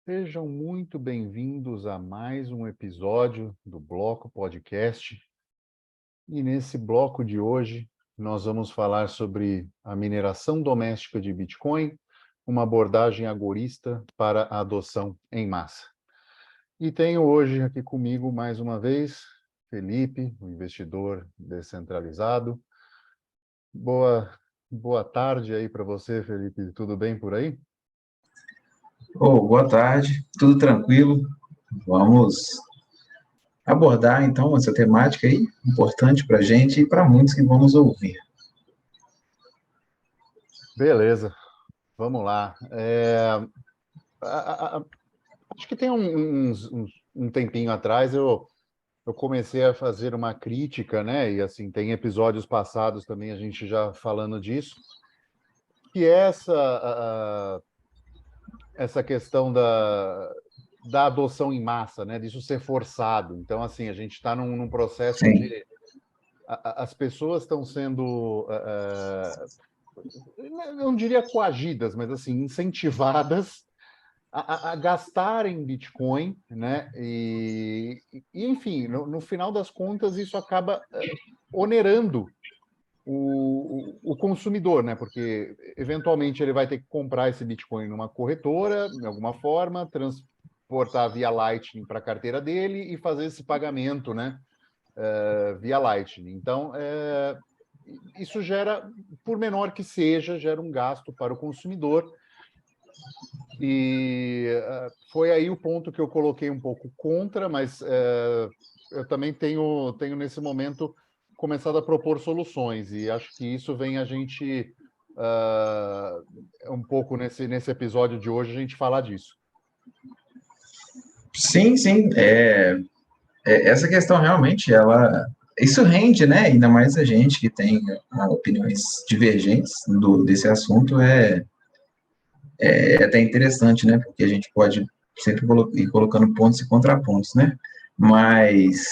Sejam muito bem-vindos a mais um episódio do Bloco Podcast. E nesse bloco de hoje, nós vamos falar sobre a mineração doméstica de Bitcoin, uma abordagem agorista para a adoção em massa. E tenho hoje aqui comigo, mais uma vez, Felipe, um investidor descentralizado. Boa tarde aí para você, Felipe. Tudo bem por aí? Boa tarde, tudo tranquilo? Vamos abordar então essa temática aí, importante para a gente e para muitos que vamos ouvir. Beleza, vamos lá. Acho que tem um tempinho atrás eu comecei a fazer uma crítica, né? E assim, tem episódios passados também a gente já falando disso, que é essa questão da adoção em massa, né? Disso ser forçado. Então, assim, a gente está num processo onde Sim, as pessoas estão sendo, não diria coagidas, mas assim, incentivadas a gastarem Bitcoin, né? Enfim, no final das contas, isso acaba onerando o consumidor, né? Porque eventualmente ele vai ter que comprar esse Bitcoin numa corretora, de alguma forma, transportar via Lightning para a carteira dele e fazer esse pagamento, né? Via Lightning. Então, isso gera, por menor que seja, gera um gasto para o consumidor. E foi aí o ponto que eu coloquei um pouco contra, mas eu também tenho nesse momento começado a propor soluções, e acho que isso vem a gente um pouco nesse episódio de hoje a gente falar disso. sim. Essa questão realmente, isso rende, né? Ainda mais a gente que tem opiniões divergentes desse assunto, é até interessante, né? Porque a gente pode sempre ir colocando pontos e contrapontos, né? Mas,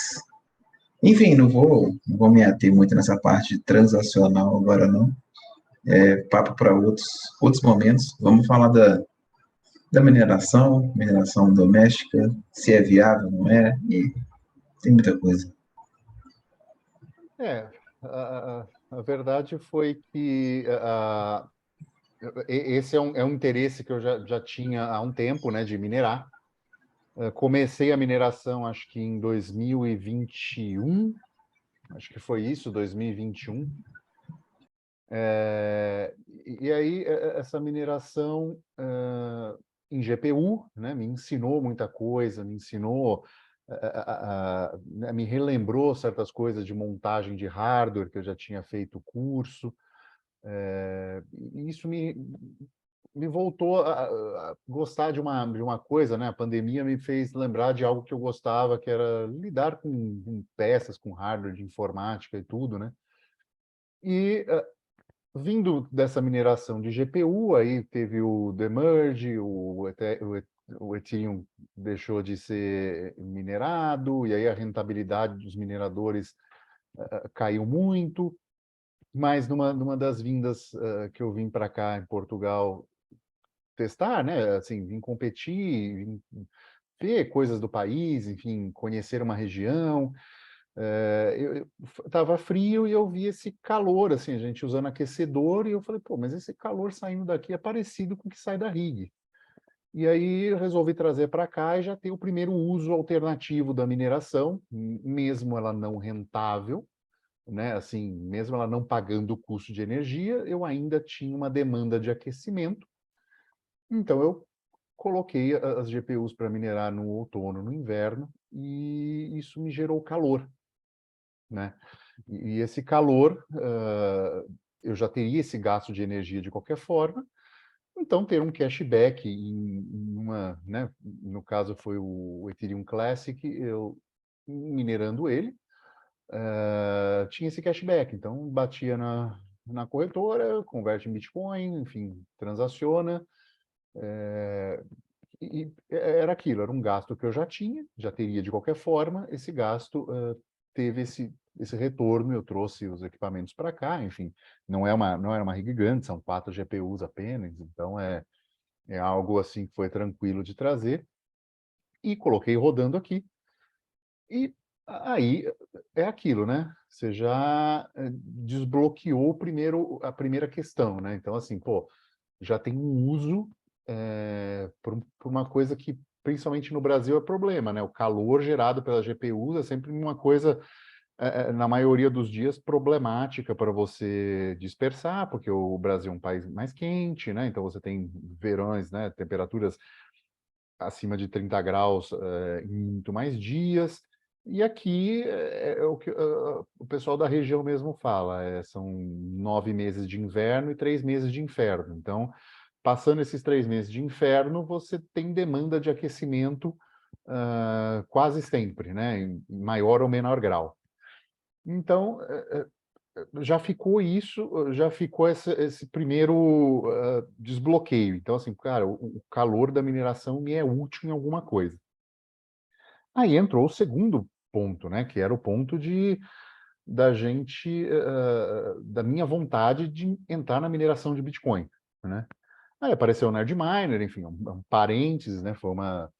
enfim, não vou me ater muito nessa parte transacional agora, não. Papo para outros momentos. Vamos falar da mineração doméstica, se é viável, não é, e tem muita coisa. É, a verdade foi que esse é um interesse que eu já tinha há um tempo, né, de minerar. Comecei a mineração, acho que em 2021, acho que foi isso, 2021. E aí, essa mineração em GPU, né, me ensinou muita coisa, me ensinou, né, me relembrou certas coisas de montagem de hardware, que eu já tinha feito curso, e isso me voltou a gostar de uma coisa, né? A pandemia me fez lembrar de algo que eu gostava, que era lidar com peças, com hardware de informática e tudo, né? E vindo dessa mineração de GPU, aí teve o demerge, o Ethereum deixou de ser minerado, e aí a rentabilidade dos mineradores caiu muito, mas numa das vindas que eu vim para cá em Portugal testar, né? Assim, vim competir, vim ver coisas do país, enfim, conhecer uma região. Eu estava frio e eu vi esse calor, assim, a gente usando aquecedor, e eu falei, pô, mas esse calor saindo daqui é parecido com o que sai da rig. E aí eu resolvi trazer para cá e já ter o primeiro uso alternativo da mineração, mesmo ela não rentável, né? Assim, mesmo ela não pagando o custo de energia, eu ainda tinha uma demanda de aquecimento. Então eu coloquei as GPUs para minerar no outono, no inverno, e isso me gerou calor, né? E esse calor, eu já teria esse gasto de energia de qualquer forma, então ter um cashback em uma, né? No caso foi o Ethereum Classic, eu minerando ele, tinha esse cashback, então batia na corretora, converte em Bitcoin, enfim, transaciona, e era aquilo, era um gasto que eu já tinha, já teria de qualquer forma, esse gasto teve esse retorno, eu trouxe os equipamentos para cá, enfim, não era uma rig gigante, são 4 GPUs apenas, então É algo assim que foi tranquilo de trazer e coloquei rodando aqui. E aí é aquilo, né? Você já desbloqueou a primeira questão, né? Então, assim, pô, já tem um uso por uma coisa que, principalmente no Brasil, é problema, né? O calor gerado pela GPU é sempre uma coisa, na maioria dos dias, problemática para você dispersar, porque o Brasil é um país mais quente, né? Então você tem verões, né? Temperaturas acima de 30 graus em muito mais dias. E aqui é o que o pessoal da região mesmo fala, são 9 meses de inverno e 3 meses de inferno. Então, passando esses 3 meses de inferno, você tem demanda de aquecimento quase sempre, né? Em maior ou menor grau. Então, já ficou isso, já ficou esse primeiro desbloqueio. Então, assim, cara, o calor da mineração me é útil em alguma coisa. Aí entrou o segundo ponto, né? Que era o ponto da gente, da minha vontade de entrar na mineração de Bitcoin, né? Aí apareceu o Nerd Miner, enfim, um parênteses, né? Foi uma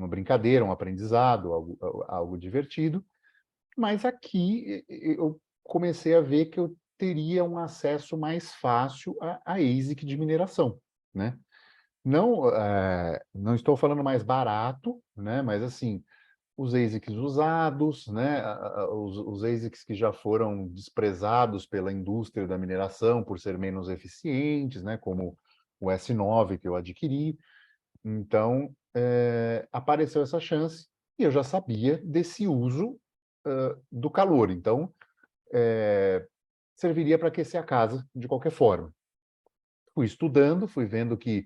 brincadeira, um aprendizado, algo divertido. Mas aqui eu comecei a ver que eu teria um acesso mais fácil a ASIC de mineração, né? Não, não estou falando mais barato, né? Mas assim, os ASICs usados, né? Os ASICs que já foram desprezados pela indústria da mineração por ser menos eficientes, né? Como o S9 que eu adquiri. Então, apareceu essa chance e eu já sabia desse uso do calor. Então, serviria para aquecer a casa de qualquer forma. Fui estudando, fui vendo que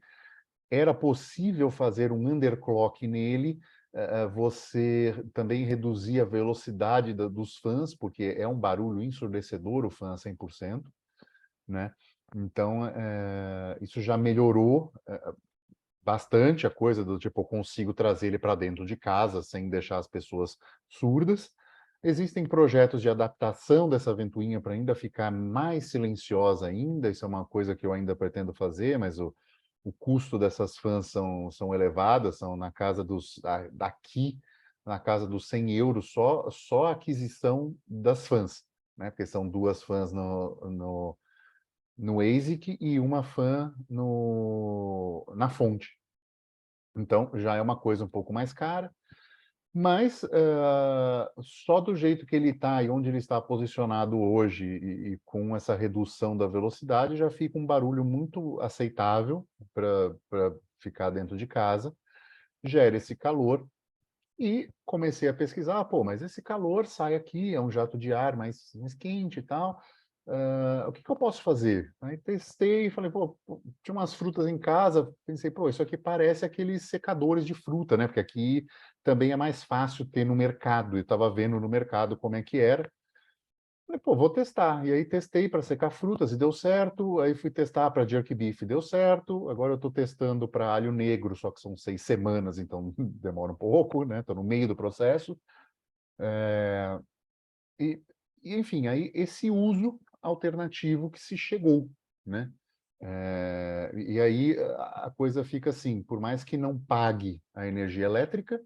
era possível fazer um underclock nele, você também reduzir a velocidade dos fãs, porque é um barulho ensurdecedor o fã a 100%, né? Então, isso já melhorou bastante a coisa do tipo, eu consigo trazer ele para dentro de casa sem deixar as pessoas surdas. Existem projetos de adaptação dessa ventoinha para ainda ficar mais silenciosa ainda, isso é uma coisa que eu ainda pretendo fazer, mas o custo dessas fãs são elevadas, são na casa daqui, na casa dos 100 euros só a aquisição das fãs, né? Porque são 2 fãs no ASIC e uma fã na fonte. Então, já é uma coisa um pouco mais cara, mas só do jeito que ele está e onde ele está posicionado hoje e com essa redução da velocidade, já fica um barulho muito aceitável para ficar dentro de casa, gera esse calor e comecei a pesquisar, pô, mas esse calor sai aqui, é um jato de ar mais quente e tal, o que eu posso fazer? Aí testei e falei, pô, tinha umas frutas em casa, pensei, pô, isso aqui parece aqueles secadores de fruta, né? Porque aqui também é mais fácil ter no mercado, eu estava vendo no mercado como é que era. Falei, pô, vou testar. E aí testei para secar frutas e deu certo. Aí fui testar para jerky beef, deu certo. Agora eu estou testando para alho negro, só que são 6 semanas, então demora um pouco, né? Estou no meio do processo. E, enfim, aí esse uso alternativo que se chegou, né? E aí a coisa fica assim, por mais que não pague a energia elétrica,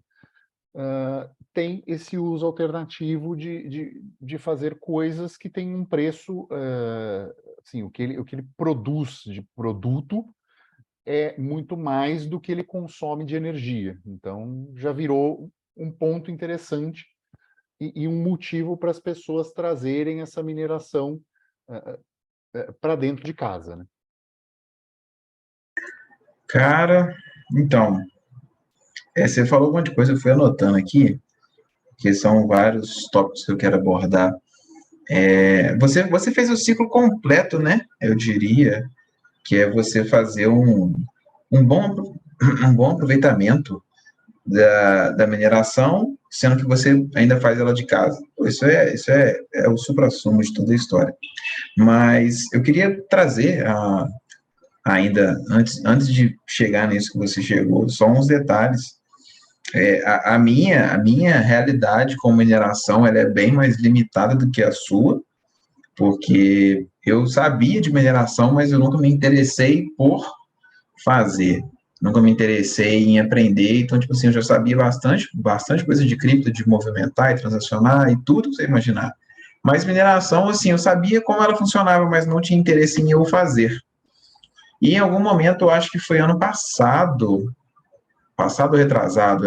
tem esse uso alternativo de fazer coisas que têm um preço, assim, o que ele produz de produto é muito mais do que ele consome de energia. Então, já virou um ponto interessante e um motivo para as pessoas trazerem essa mineração para dentro de casa, né? Cara, então, você falou um monte de coisa, eu fui anotando aqui, que são vários tópicos que eu quero abordar. Você fez o ciclo completo, né? Eu diria que é você fazer um bom, um bom aproveitamento da mineração, sendo que você ainda faz ela de casa. Isso é o suprassumo de toda a história. Mas eu queria trazer ainda, antes de chegar nisso que você chegou, só uns detalhes. A minha realidade com mineração ela é bem mais limitada do que a sua, porque eu sabia de mineração, mas eu nunca me interessei por fazer. nunca me interessei em aprender, então, tipo assim, eu já sabia bastante coisa de cripto, de movimentar e transacionar e tudo que você imaginar. Mas mineração, assim, eu sabia como ela funcionava, mas não tinha interesse em eu fazer. E em algum momento, eu acho que foi ano passado ou retrasado,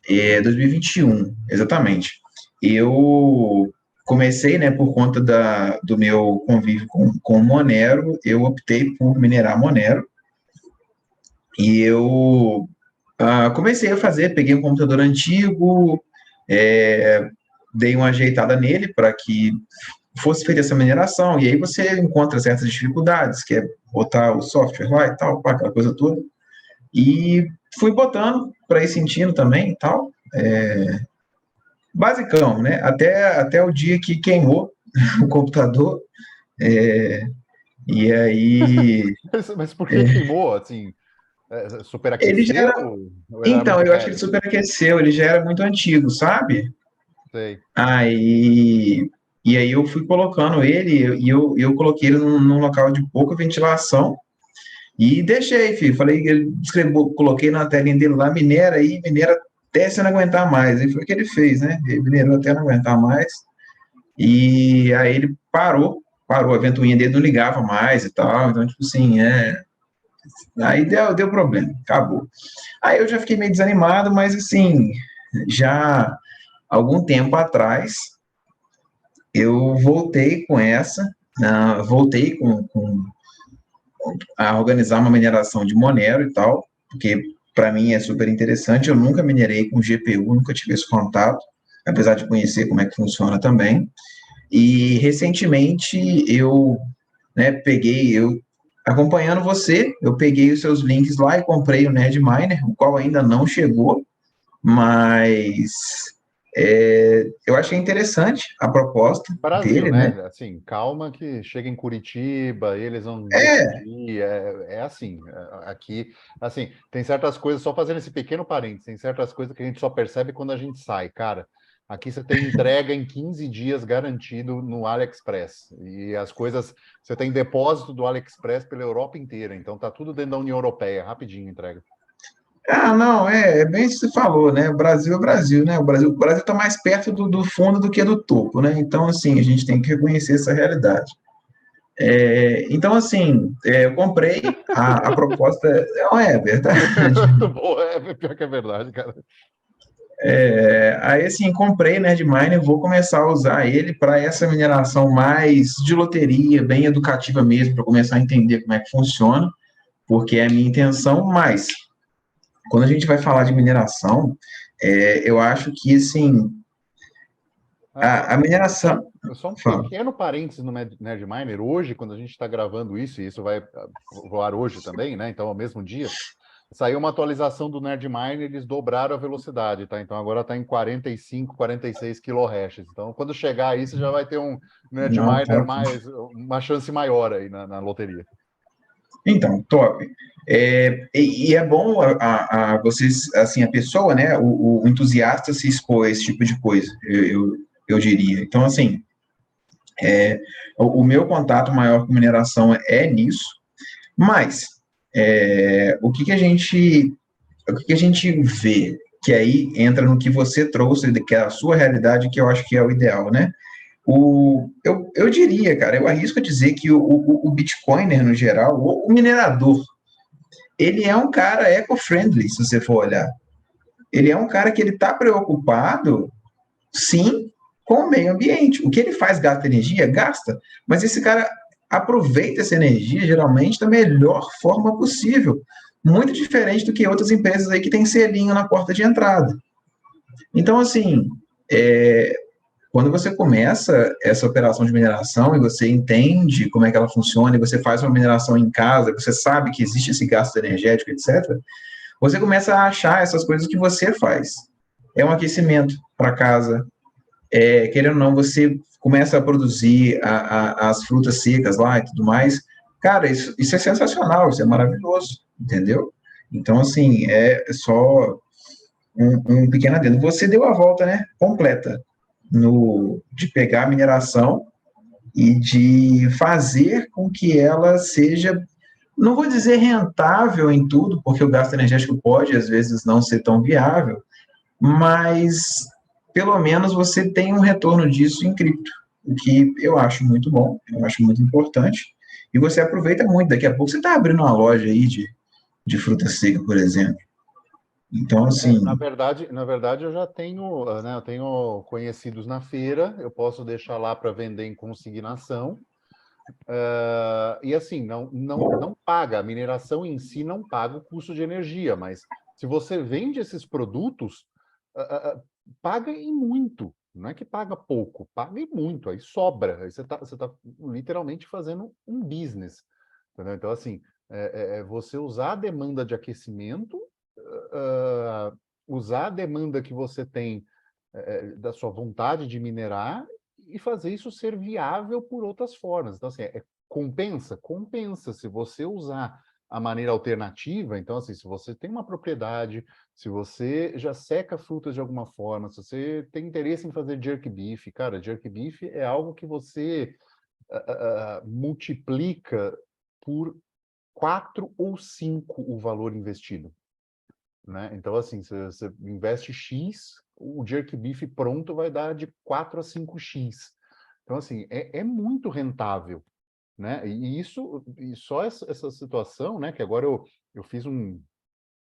2021, exatamente. Eu comecei, né, por conta do meu convívio com Monero, eu optei por minerar Monero, e eu comecei a fazer, peguei um computador antigo, dei uma ajeitada nele para que fosse feita essa mineração, e aí você encontra certas dificuldades, que é botar o software lá e tal, aquela coisa toda, e fui botando para ir sentindo também e tal, basicão, né? Até o dia que queimou o computador, e aí Mas por que queimou, assim? ele já era, Superaqueceu? Ou ele era então, muito eu acho que ele velho? superaqueceu, ele já era muito antigo, sabe? Sei. Aí, e aí eu fui colocando ele, e eu coloquei ele num local de pouca ventilação, e deixei, filho, falei, coloquei na telinha dele lá, minera até você não aguentar mais, e foi o que ele fez, né? Ele minerou até não aguentar mais, e aí ele parou, a ventoinha dele não ligava mais e tal, então, tipo assim, aí deu problema, acabou. Aí eu já fiquei meio desanimado, mas assim, já algum tempo atrás, eu voltei com voltei a organizar uma mineração de Monero e tal, porque para mim é super interessante, eu nunca minerei com GPU, nunca tive esse contato, apesar de conhecer como é que funciona também, e recentemente eu acompanhando você, eu peguei os seus links lá e comprei o Nerdminer, o qual ainda não chegou, mas eu achei interessante a proposta Brasil, dele, né? né? Assim, calma que chega em Curitiba, eles vão É, decidir. É assim, aqui, assim, tem certas coisas, só fazendo esse pequeno parênteses, tem certas coisas que a gente só percebe quando a gente sai, cara. Aqui você tem entrega em 15 dias garantido no AliExpress. E as coisas, você tem depósito do AliExpress pela Europa inteira. Então tá tudo dentro da União Europeia, rapidinho entrega. não, é bem isso que você falou, né? O Brasil é o Brasil, né? O Brasil está mais perto do fundo do que do topo, né? Então, assim, a gente tem que reconhecer essa realidade. Então, assim, eu comprei a proposta, não é verdade. Muito bom, é pior que é verdade, cara. Aí, assim, comprei Nerdminer, vou começar a usar ele para essa mineração mais de loteria, bem educativa mesmo, para começar a entender como é que funciona, porque é a minha intenção, mas quando a gente vai falar de mineração, eu acho que, assim, Ah, a mineração... só um Fala. pequeno parênteses no Nerdminer. Hoje, quando a gente está gravando isso, e isso vai voar hoje também, né? Então, ao mesmo dia, saiu uma atualização do Nerdminer, eles dobraram a velocidade, tá? Então, agora está em 45, 46 kHz. Então, quando chegar aí, você já vai ter um Não, Nerdminer top. mais, uma chance maior aí na loteria. Então, top. E é bom a vocês, assim, a pessoa, né, o entusiasta se expor a esse tipo de coisa, eu diria. Então, assim, o meu contato maior com mineração é nisso, mas o que que a gente vê, que aí entra no que você trouxe, que é a sua realidade, que eu acho que é o ideal, né? Eu diria, cara, eu arrisco a dizer que o Bitcoiner, no geral, o minerador, ele é um cara eco-friendly, se você for olhar. Ele é um cara que ele está preocupado, sim, com o meio ambiente. O que ele faz gasta energia? Gasta. Mas esse cara aproveita essa energia, geralmente, da melhor forma possível. Muito diferente do que outras empresas aí que tem selinho na porta de entrada. Então, assim, quando você começa essa operação de mineração e você entende como é que ela funciona, e você faz uma mineração em casa, você sabe que existe esse gasto energético, etc., você começa a achar essas coisas que você faz. É um aquecimento para casa, querendo ou não, você começa a produzir as frutas secas lá e tudo mais. Cara, isso é sensacional, isso é maravilhoso, entendeu? Então, assim, é só um pequeno adendo. Você deu a volta, né, completa, de pegar a mineração e de fazer com que ela seja não vou dizer rentável em tudo, porque o gasto energético pode, às vezes, não ser tão viável, mas pelo menos você tem um retorno disso em cripto, o que eu acho muito bom, eu acho muito importante, e você aproveita muito. Daqui a pouco você está abrindo uma loja aí de fruta seca, por exemplo. Então, assim, Na verdade, eu já tenho, né, eu tenho conhecidos na feira, eu posso deixar lá para vender em consignação. E assim, não paga, a mineração em si não paga o custo de energia, mas se você vende esses produtos, ah, ah, paga em muito. Não é que paga pouco, paga em muito, aí sobra. Aí você tá literalmente fazendo um business. Entendeu? Então, assim, é você usar a demanda de aquecimento, usar a demanda que você tem da sua vontade de minerar e fazer isso ser viável por outras formas. Então, assim, compensa? Compensa. Se você usar a maneira alternativa, então, assim, se você tem uma propriedade, se você já seca frutas de alguma forma, se você tem interesse em fazer jerk beef, cara, jerk beef é algo que você multiplica por 4 ou 5 o valor investido, né? Então, assim, você investe X, o jerk beef pronto vai dar de 4 a 5x. Então, assim, é muito rentável, né? E isso, e só essa situação, né? Que agora eu fiz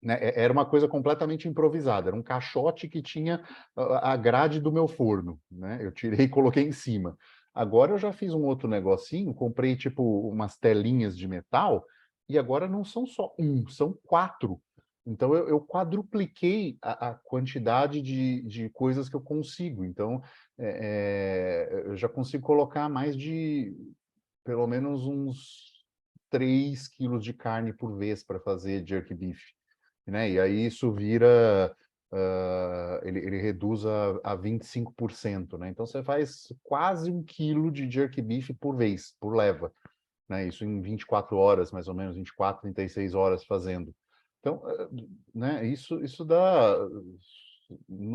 né, era uma coisa completamente improvisada, era um caixote que tinha a grade do meu forno, né? Eu tirei e coloquei em cima. Agora eu já fiz um outro negocinho, comprei tipo umas telinhas de metal, e agora não são só um, são 4. Então eu quadrupliquei a quantidade de coisas que eu consigo. Então eu já consigo colocar mais de pelo menos uns 3 quilos de carne por vez para fazer jerk beef, né? E aí isso vira, ele reduz a 25%, né? Então você faz quase 1 quilo de jerk beef por vez, por leva, né? Isso em 24 horas, mais ou menos, 24, 36 horas fazendo. Então, né, isso dá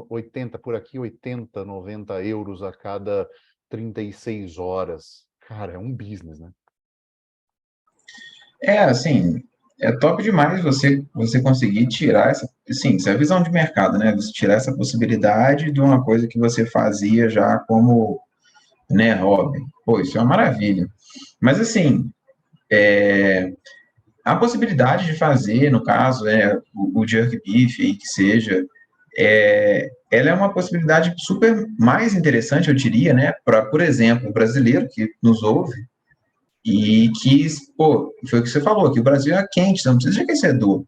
80 por aqui, 80, 90 euros a cada 36 horas. Cara, é um business, né? assim, é top demais você conseguir tirar essa, sim, isso é a visão de mercado, né? Você tirar essa possibilidade de uma coisa que você fazia já como, né, hobby. Pô, isso é uma maravilha. Mas assim, a possibilidade de fazer, no caso, o jerk beef aí que seja, ela é uma possibilidade super mais interessante, eu diria, né, para, por exemplo, o brasileiro que nos ouve e que, pô, foi o que você falou, que o Brasil é quente, você não precisa de aquecedor.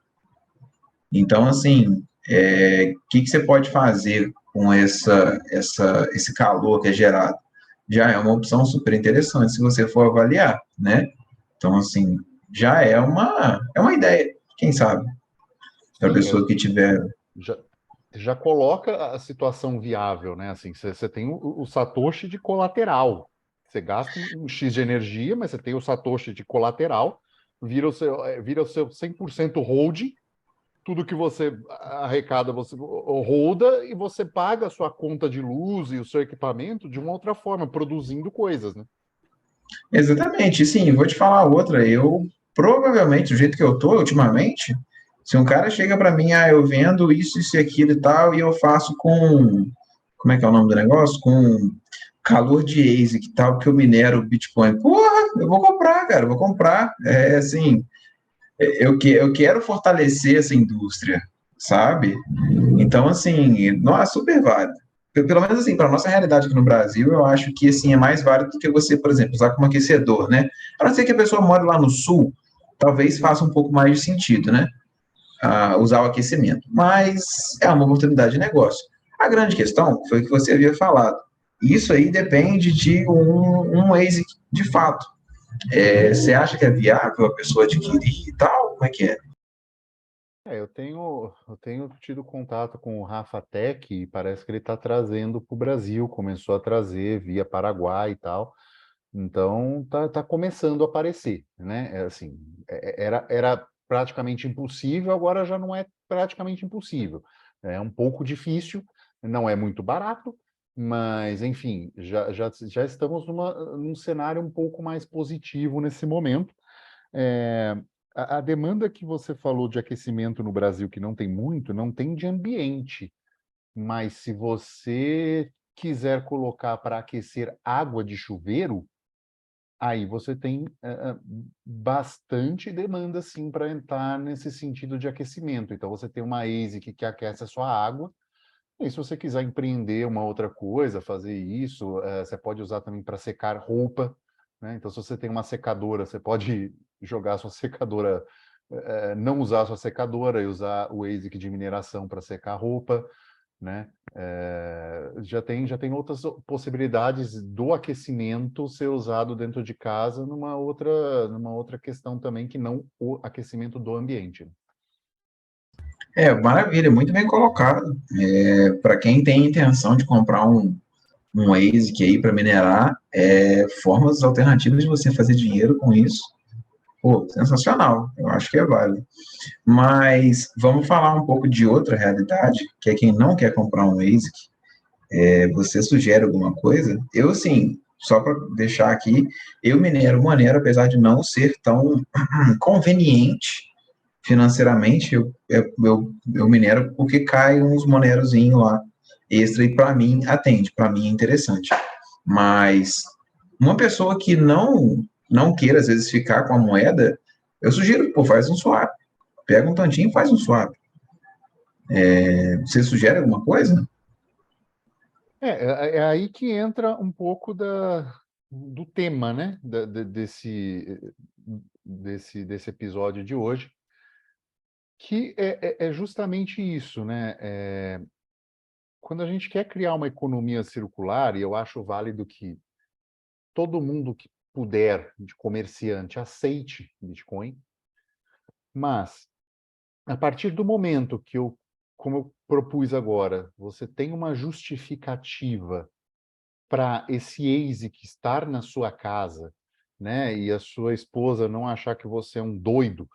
Então, assim, que você pode fazer com esse calor que é gerado? Já é uma opção super interessante se você for avaliar, né? Então, assim, já é uma ideia, quem sabe, para a Sim, pessoa que tiver. já, já coloca a situação viável, né? Assim, você tem o Satoshi de colateral. Você gasta um X de energia, mas você tem o Satoshi de colateral, vira o seu 100% holding, tudo que você arrecada, você holda e você paga a sua conta de luz e o seu equipamento de uma outra forma, produzindo coisas, né? Exatamente, sim, vou te falar outra. Eu, provavelmente, do jeito que eu tô ultimamente, se um cara chega para mim, eu vendo isso e aquilo e tal, e eu faço com, como é que é o nome do negócio? Com calor de ASIC e tal, que eu minero Bitcoin. Porra, eu vou comprar, cara, eu vou comprar. É assim, eu quero fortalecer essa indústria, sabe? Então, assim, não é super válido. Pelo menos assim, para nossa realidade aqui no Brasil, eu acho que assim é mais válido do que você, por exemplo, usar como aquecedor, né? A não ser que a pessoa mora lá no sul, talvez faça um pouco mais de sentido, né? Usar o aquecimento. Mas é uma oportunidade de negócio. A grande questão foi o que você havia falado. Isso aí depende de um ASIC de fato. Você acha que é viável a pessoa adquirir e tal? Como é que é? Eu tenho tido contato com o Rafa Tech e parece que ele está trazendo para o Brasil, começou a trazer via Paraguai e tal. Então tá começando a aparecer, né? Assim, era praticamente impossível, agora já não é praticamente impossível. É um pouco difícil, não é muito barato, mas enfim, já estamos num cenário um pouco mais positivo nesse momento. a demanda que você falou de aquecimento no Brasil, que não tem muito, não tem de ambiente. Mas se você quiser colocar para aquecer água de chuveiro, aí você tem bastante demanda, sim, para entrar nesse sentido de aquecimento. Então, você tem uma ASIC que aquece a sua água, e se você quiser empreender uma outra coisa, fazer isso, você pode usar também para secar roupa, né? Então, se você tem uma secadora, você pode jogar a sua secadora, não usar a sua secadora e usar o ASIC de mineração para secar roupa, né? Já tem outras possibilidades do aquecimento ser usado dentro de casa numa outra questão também que não o aquecimento do ambiente. Maravilha, muito bem colocado. Para quem tem intenção de comprar um ASIC aí para minerar, formas alternativas de você fazer dinheiro com isso. Pô, sensacional, eu acho que é válido. Mas vamos falar um pouco de outra realidade, que é quem não quer comprar um ASIC. Você sugere alguma coisa? Eu, sim, só para deixar aqui, eu minero Monero, apesar de não ser tão conveniente financeiramente, eu minero porque cai uns monerozinhos lá extra e para mim atende, para mim é interessante. Mas uma pessoa que não queira, às vezes, ficar com a moeda, eu sugiro, pô, faz um swap. Pega um tantinho e faz um swap. Você sugere alguma coisa? É aí que entra um pouco do tema, né? Desse episódio de hoje, que é justamente isso, né? Quando a gente quer criar uma economia circular, e eu acho válido que todo mundo que puder, de comerciante, aceite Bitcoin, mas a partir do momento que como eu propus agora, você tem uma justificativa para esse ASIC estar na sua casa, né, e a sua esposa não achar que você é um doido,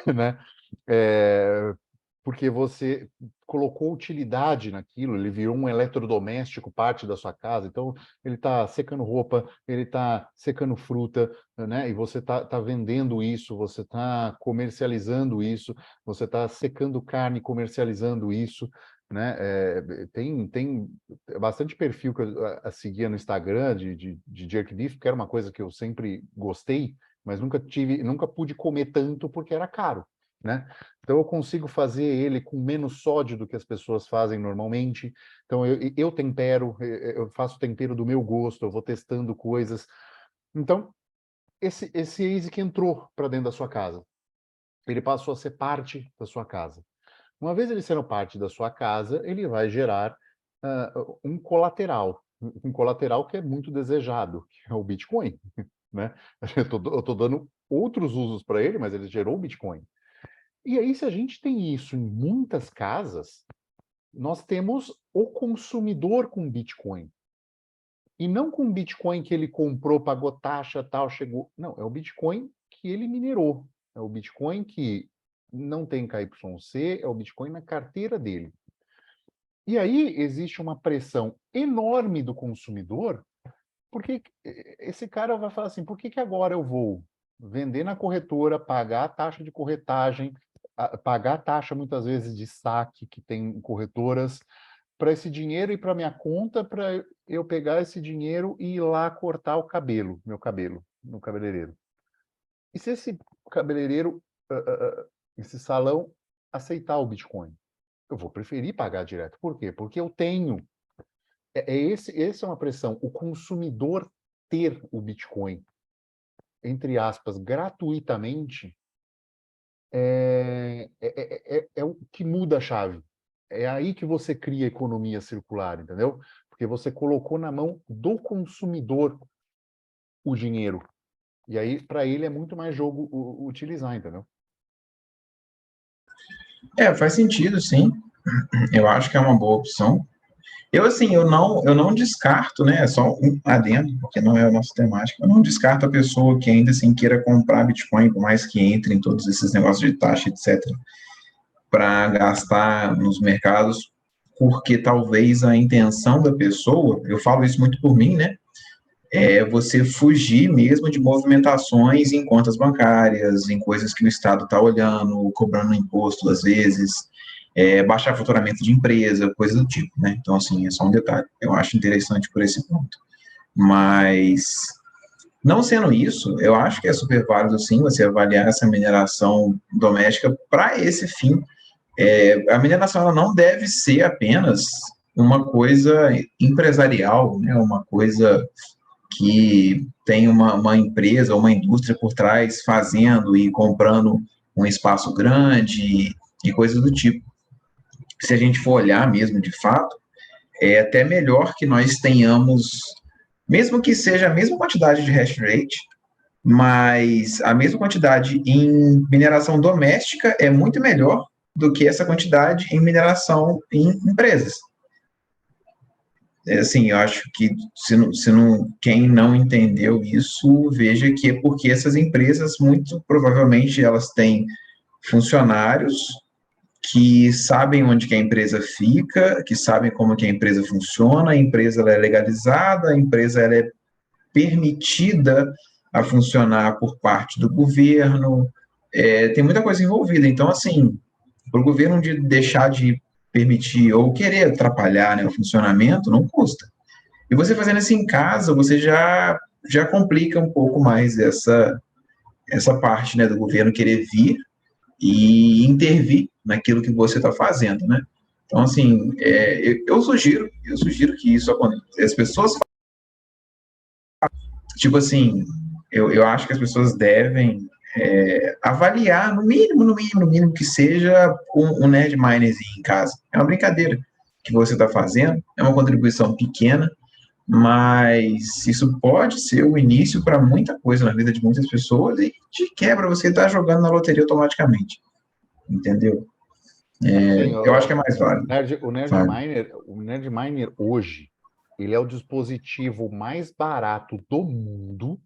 né, é, porque você colocou utilidade naquilo, ele virou um eletrodoméstico, parte da sua casa, então ele está secando roupa, ele está secando fruta, né? E você tá vendendo isso, você está comercializando isso, você está secando carne, comercializando isso, né? Tem bastante perfil que eu seguia no Instagram de jerk beef, que era uma coisa que eu sempre gostei, mas nunca pude comer tanto porque era caro, né? Então, eu consigo fazer ele com menos sódio do que as pessoas fazem normalmente. Então, eu tempero, eu faço tempero do meu gosto, eu vou testando coisas. Então, esse ASIC entrou para dentro da sua casa. Ele passou a ser parte da sua casa. Uma vez ele sendo parte da sua casa, ele vai gerar um colateral que é muito desejado, que é o Bitcoin, né? Eu tô dando outros usos para ele, mas ele gerou o Bitcoin. E aí, se a gente tem isso em muitas casas, nós temos o consumidor com Bitcoin. E não com Bitcoin que ele comprou, pagou taxa, tal, chegou. Não, é o Bitcoin que ele minerou. É o Bitcoin que não tem KYC, é o Bitcoin na carteira dele. E aí existe uma pressão enorme do consumidor, porque esse cara vai falar assim, por que agora eu vou vender na corretora, pagar a taxa de corretagem, pagar a taxa muitas vezes de saque que tem corretoras, para esse dinheiro ir para minha conta, para eu pegar esse dinheiro e ir lá cortar o cabelo, meu cabelo, no cabeleireiro. E se esse cabeleireiro, esse salão, aceitar o Bitcoin? Eu vou preferir pagar direto. Por quê? Porque eu tenho. Essa é uma pressão. O consumidor ter o Bitcoin, entre aspas, gratuitamente, é o que muda a chave. É aí que você cria economia circular, entendeu? Porque você colocou na mão do consumidor o dinheiro. E aí, para ele, é muito mais jogo utilizar, entendeu? Faz sentido, sim. Eu acho que é uma boa opção. Eu, assim, eu não descarto, né? É só um adendo, porque não é a nossa temática. Eu não descarto a pessoa que ainda assim queira comprar Bitcoin, por mais que entre em todos esses negócios de taxa, etc., para gastar nos mercados, porque talvez a intenção da pessoa, eu falo isso muito por mim, né? é você fugir mesmo de movimentações em contas bancárias, em coisas que o Estado está olhando, cobrando imposto às vezes, baixar faturamento de empresa, coisa do tipo, né? Então, assim, é só um detalhe. Eu acho interessante por esse ponto. Mas, não sendo isso, eu acho que é super válido, sim, você avaliar essa mineração doméstica para esse fim. A mineração ela não deve ser apenas uma coisa empresarial, né? Uma coisa que tem uma empresa, uma indústria por trás fazendo e comprando um espaço grande e coisas do tipo. Se a gente for olhar mesmo de fato, é até melhor que nós tenhamos, mesmo que seja a mesma quantidade de hash rate, mas a mesma quantidade em mineração doméstica é muito melhor do que essa quantidade em mineração em empresas. Assim, eu acho que se não, quem não entendeu isso, veja que é porque essas empresas, muito provavelmente, elas têm funcionários que sabem onde que a empresa fica, que sabem como que a empresa funciona, a empresa ela é legalizada, a empresa ela é permitida a funcionar por parte do governo, tem muita coisa envolvida. Então, assim, para o governo de deixar de permitir ou querer atrapalhar, né, o funcionamento, não custa. E você fazendo isso em casa, você já complica um pouco mais essa parte, né, do governo querer vir e intervir naquilo que você está fazendo, né? Então, assim, eu sugiro que isso aconteça. As pessoas, tipo assim, eu acho que as pessoas devem avaliar, no mínimo que seja um Nerd Minerzinho em casa. É uma brincadeira que você está fazendo, é uma contribuição pequena, mas isso pode ser o início para muita coisa na vida de muitas pessoas e de quebra você está jogando na loteria automaticamente, entendeu? Sim, Eu acho que é mais válido. Fábio. O Nerd Miner hoje, ele é o dispositivo mais barato do mundo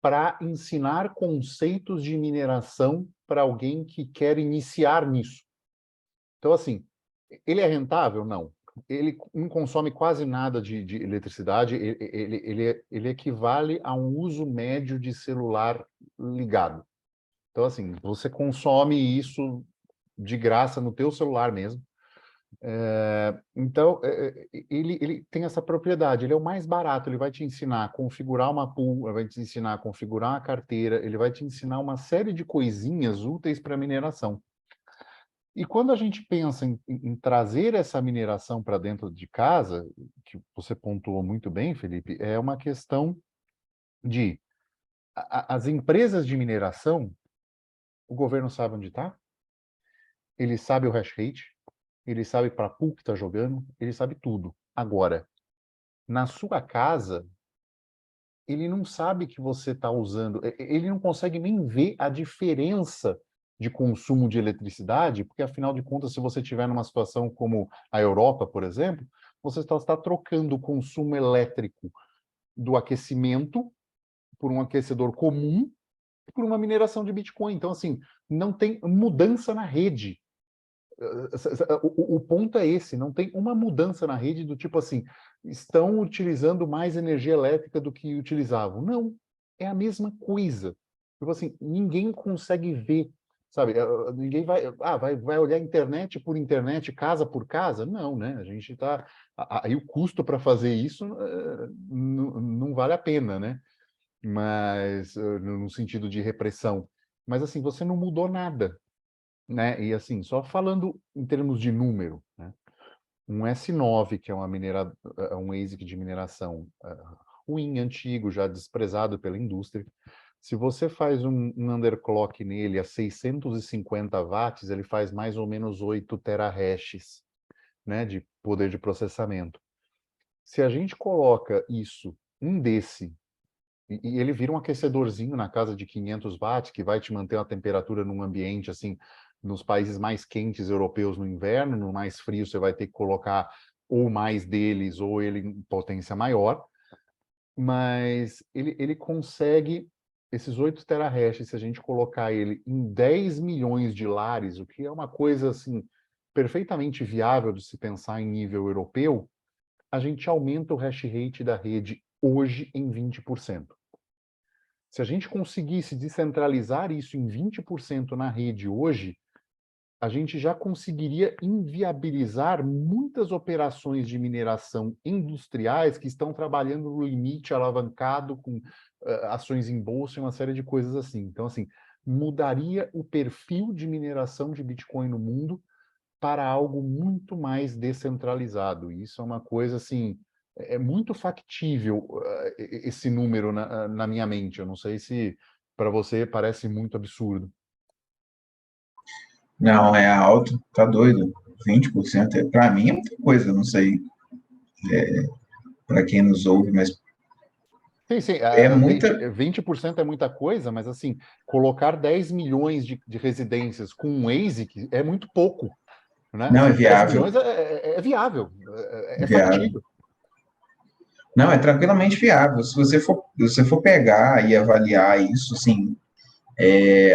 para ensinar conceitos de mineração para alguém que quer iniciar nisso. Então, assim, ele é rentável? Não. Ele não consome quase nada de eletricidade, ele equivale a um uso médio de celular ligado. Então, assim, você consome isso de graça no teu celular mesmo. Então, ele tem essa propriedade, ele é o mais barato, ele vai te ensinar a configurar uma pool, ele vai te ensinar a configurar uma carteira, ele vai te ensinar uma série de coisinhas úteis para mineração. E quando a gente pensa em trazer essa mineração para dentro de casa, que você pontuou muito bem, Felipe, é uma questão de as empresas de mineração, o governo sabe onde está, ele sabe o hash rate, ele sabe para pool que está jogando, ele sabe tudo. Agora, na sua casa, ele não sabe que você está usando, ele não consegue nem ver a diferença de consumo de eletricidade, porque afinal de contas, se você estiver numa situação como a Europa, por exemplo, você está trocando o consumo elétrico do aquecimento por um aquecedor comum por uma mineração de Bitcoin. Então, assim, não tem mudança na rede. O ponto é esse, não tem uma mudança na rede do tipo assim, estão utilizando mais energia elétrica do que utilizavam. Não, é a mesma coisa. Tipo assim, ninguém consegue ver, sabe? Ninguém vai olhar internet por internet, casa por casa? Não, né? A gente está... Aí o custo para fazer isso não vale a pena, né? Mas, no sentido de repressão. Mas assim, você não mudou nada, né? E assim, só falando em termos de número, né? Um S9, que é um ASIC de mineração ruim, antigo, já desprezado pela indústria, se você faz um underclock nele a 650 watts, ele faz mais ou menos 8 terahashes, né, de poder de processamento. Se a gente coloca desse, e ele vira um aquecedorzinho na casa de 500 watts, que vai te manter uma temperatura num ambiente assim, nos países mais quentes europeus no inverno, no mais frio você vai ter que colocar ou mais deles, ou ele em potência maior, mas ele consegue esses 8 terahashes, se a gente colocar ele em 10 milhões de lares, o que é uma coisa assim perfeitamente viável de se pensar em nível europeu, a gente aumenta o hash rate da rede hoje em 20%. Se a gente conseguisse descentralizar isso em 20% na rede hoje, a gente já conseguiria inviabilizar muitas operações de mineração industriais que estão trabalhando no limite alavancado com ações em bolsa e uma série de coisas assim. Então, assim, mudaria o perfil de mineração de Bitcoin no mundo para algo muito mais descentralizado. E isso é uma coisa, assim, é muito factível esse número na minha mente. Eu não sei se para você parece muito absurdo. Não, é alto, tá doido. 20%, para mim é muita coisa, não sei para quem nos ouve, mas Sim, é muita. 20% é muita coisa, mas assim, colocar 10 milhões de residências com um ASIC é muito pouco, né? Não, é Assim, 10 viável, milhões é viável, é viável. factível. Não, é tranquilamente viável. Se você for pegar e avaliar isso, assim,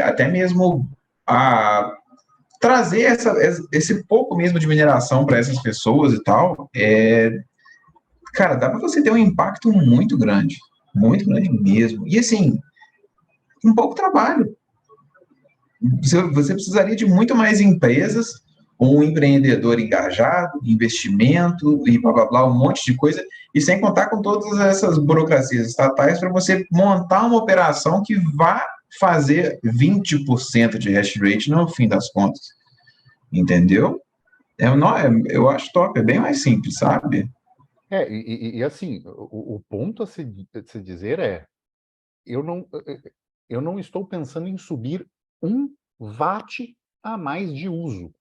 até mesmo a trazer esse pouco mesmo de mineração para essas pessoas e tal, cara, dá para você ter um impacto muito grande mesmo. E assim, um pouco trabalho. Você precisaria de muito mais empresas, um empreendedor engajado, investimento e blá blá blá, um monte de coisa, e sem contar com todas essas burocracias estatais para você montar uma operação que vá fazer 20% de hash rate no fim das contas. Entendeu? Eu acho top, é bem mais simples, sabe? Assim, o ponto a se dizer é, eu não, eu não estou pensando em subir 1 watt a mais de uso.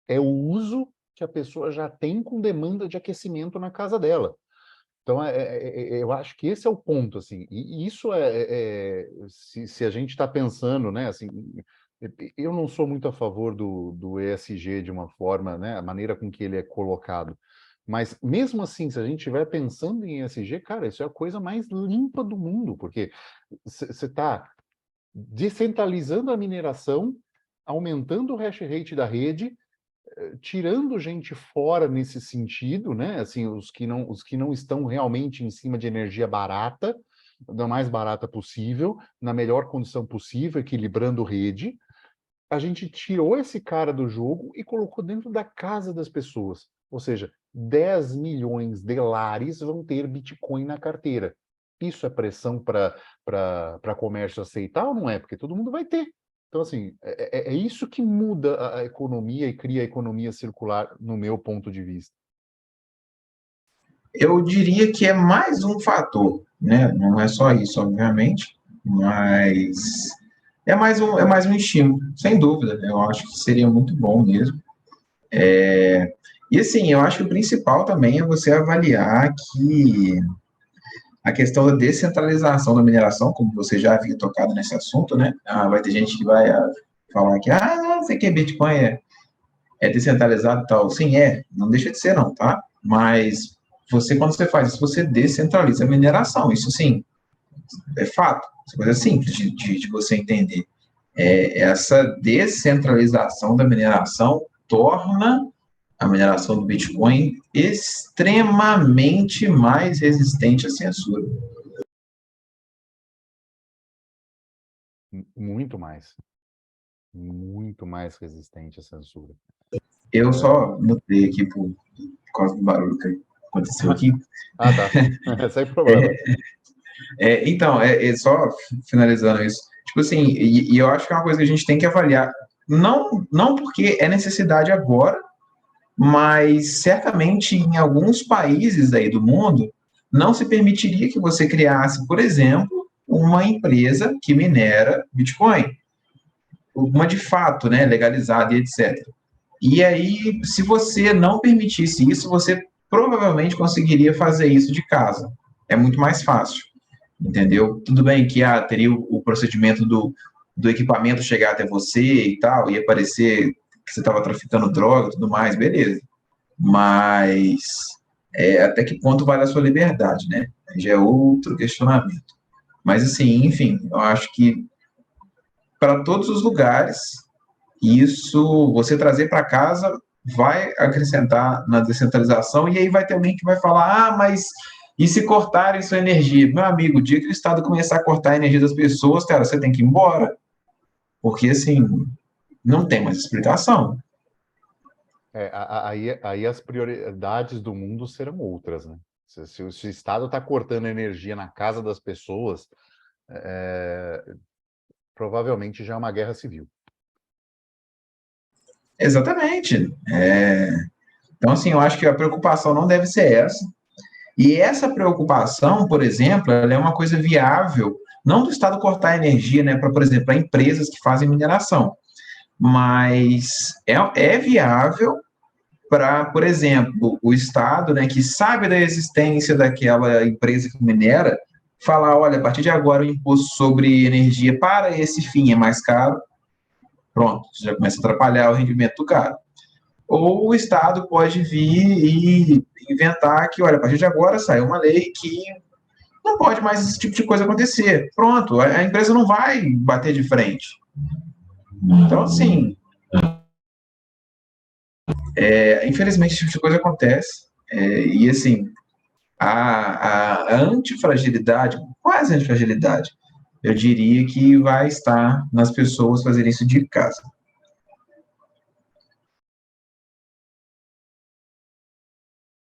É o uso que a pessoa já tem com demanda de aquecimento na casa dela. Então, eu acho que esse é o ponto, assim, e isso se a gente está pensando, né, assim, eu não sou muito a favor do ESG de uma forma, né, a maneira com que ele é colocado, mas mesmo assim, se a gente estiver pensando em ESG, cara, isso é a coisa mais limpa do mundo, porque você está descentralizando a mineração, aumentando o hash rate da rede, tirando gente fora nesse sentido, né? Assim, os que não estão realmente em cima de energia barata, da mais barata possível, na melhor condição possível, equilibrando rede. A gente tirou esse cara do jogo e colocou dentro da casa das pessoas. Ou seja, 10 milhões de lares vão ter Bitcoin na carteira. Isso é pressão para comércio aceitar ou não é? Porque todo mundo vai ter. Então, assim, é isso que muda a economia e cria a economia circular, no meu ponto de vista. Eu diria que é mais um fator, né? Não é só isso, obviamente, mas é mais um estímulo, sem dúvida. Eu acho que seria muito bom mesmo. E assim, eu acho que o principal também é você avaliar que a questão da descentralização da mineração, como você já havia tocado nesse assunto, né? Vai ter gente que vai falar que, não sei que Bitcoin é descentralizado e tal. Sim, não deixa de ser não, tá? Mas quando você faz isso, você descentraliza a mineração. Isso sim, é fato. Isso é coisa simples de você entender. Essa descentralização da mineração torna a mineração do Bitcoin extremamente mais resistente à censura. Muito mais. Muito mais resistente à censura. Eu só mudei aqui por causa do barulho que aconteceu aqui. Tá. Sem problema. Então, só finalizando isso. Tipo assim, e eu acho que é uma coisa que a gente tem que avaliar. Não porque é necessidade agora, mas certamente em alguns países aí do mundo não se permitiria que você criasse, por exemplo, uma empresa que minera Bitcoin, uma de fato, né, legalizada e etc. E aí, se você não permitisse isso, você provavelmente conseguiria fazer isso de casa. É muito mais fácil, entendeu? Tudo bem que teria o procedimento do equipamento chegar até você e tal, e aparecer que você estava traficando droga e tudo mais, beleza. Mas até que ponto vale a sua liberdade, né? Já é outro questionamento. Mas, assim, enfim, eu acho que para todos os lugares, isso, você trazer para casa vai acrescentar na descentralização, e aí vai ter alguém que vai falar, mas E se cortarem sua energia? Meu amigo, o dia que o Estado começar a cortar a energia das pessoas, cara, você tem que ir embora. Porque, assim, não tem mais explicação. Aí as prioridades do mundo serão outras, né? Se o Estado está cortando energia na casa das pessoas, provavelmente já é uma guerra civil. Exatamente. Então, assim, eu acho que a preocupação não deve ser essa. E essa preocupação, por exemplo, ela é uma coisa viável, não do Estado cortar a energia, né, para, por exemplo, para empresas que fazem mineração, mas é viável para, por exemplo, o Estado, né, que sabe da existência daquela empresa que minera, falar, olha, a partir de agora o imposto sobre energia para esse fim é mais caro, pronto, já começa a atrapalhar o rendimento do cara. Ou o Estado pode vir e inventar que, olha, a partir de agora saiu uma lei que não pode mais esse tipo de coisa acontecer. Pronto, a empresa não vai bater de frente. Então, assim, infelizmente esse tipo de coisa acontece. E, assim, a antifragilidade, quase antifragilidade, eu diria que vai estar nas pessoas fazerem isso de casa.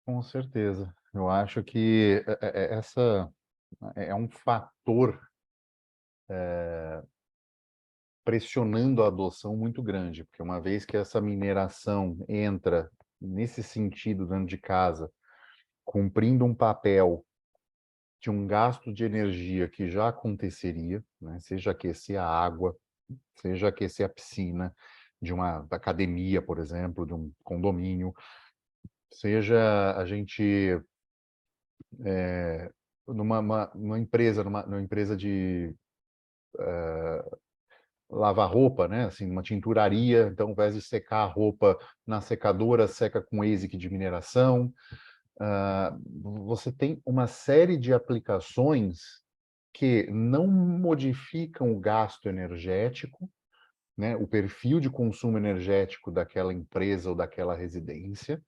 Com certeza. Eu acho que essa é um fator pressionando a adoção muito grande, porque uma vez que essa mineração entra nesse sentido dentro de casa, cumprindo um papel de um gasto de energia que já aconteceria, né? Seja aquecer a água, seja aquecer a piscina de uma academia, por exemplo, de um condomínio, seja a gente numa empresa de lavar roupa, né? Assim, uma tinturaria, então, ao invés de secar a roupa na secadora, seca com ASIC de mineração. Você tem uma série de aplicações que não modificam o gasto energético, né? O perfil de consumo energético daquela empresa ou daquela residência,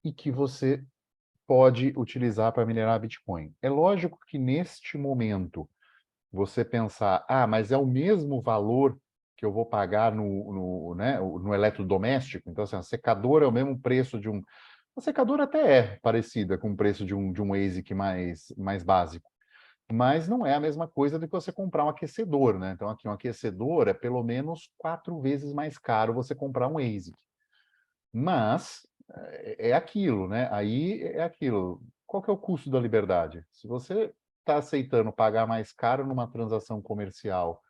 e que você pode utilizar para minerar Bitcoin. É lógico que neste momento você pensar, mas é o mesmo valor que eu vou pagar no eletrodoméstico, então assim, a secadora é o mesmo preço de um... A secadora até é parecida com o preço de um ASIC mais básico, mas não é a mesma coisa do que você comprar um aquecedor, né? Então aqui um aquecedor é pelo menos 4 vezes mais caro você comprar um ASIC. Mas é aquilo, né? Aí é aquilo. Qual que é o custo da liberdade? Se você está aceitando pagar mais caro numa transação comercial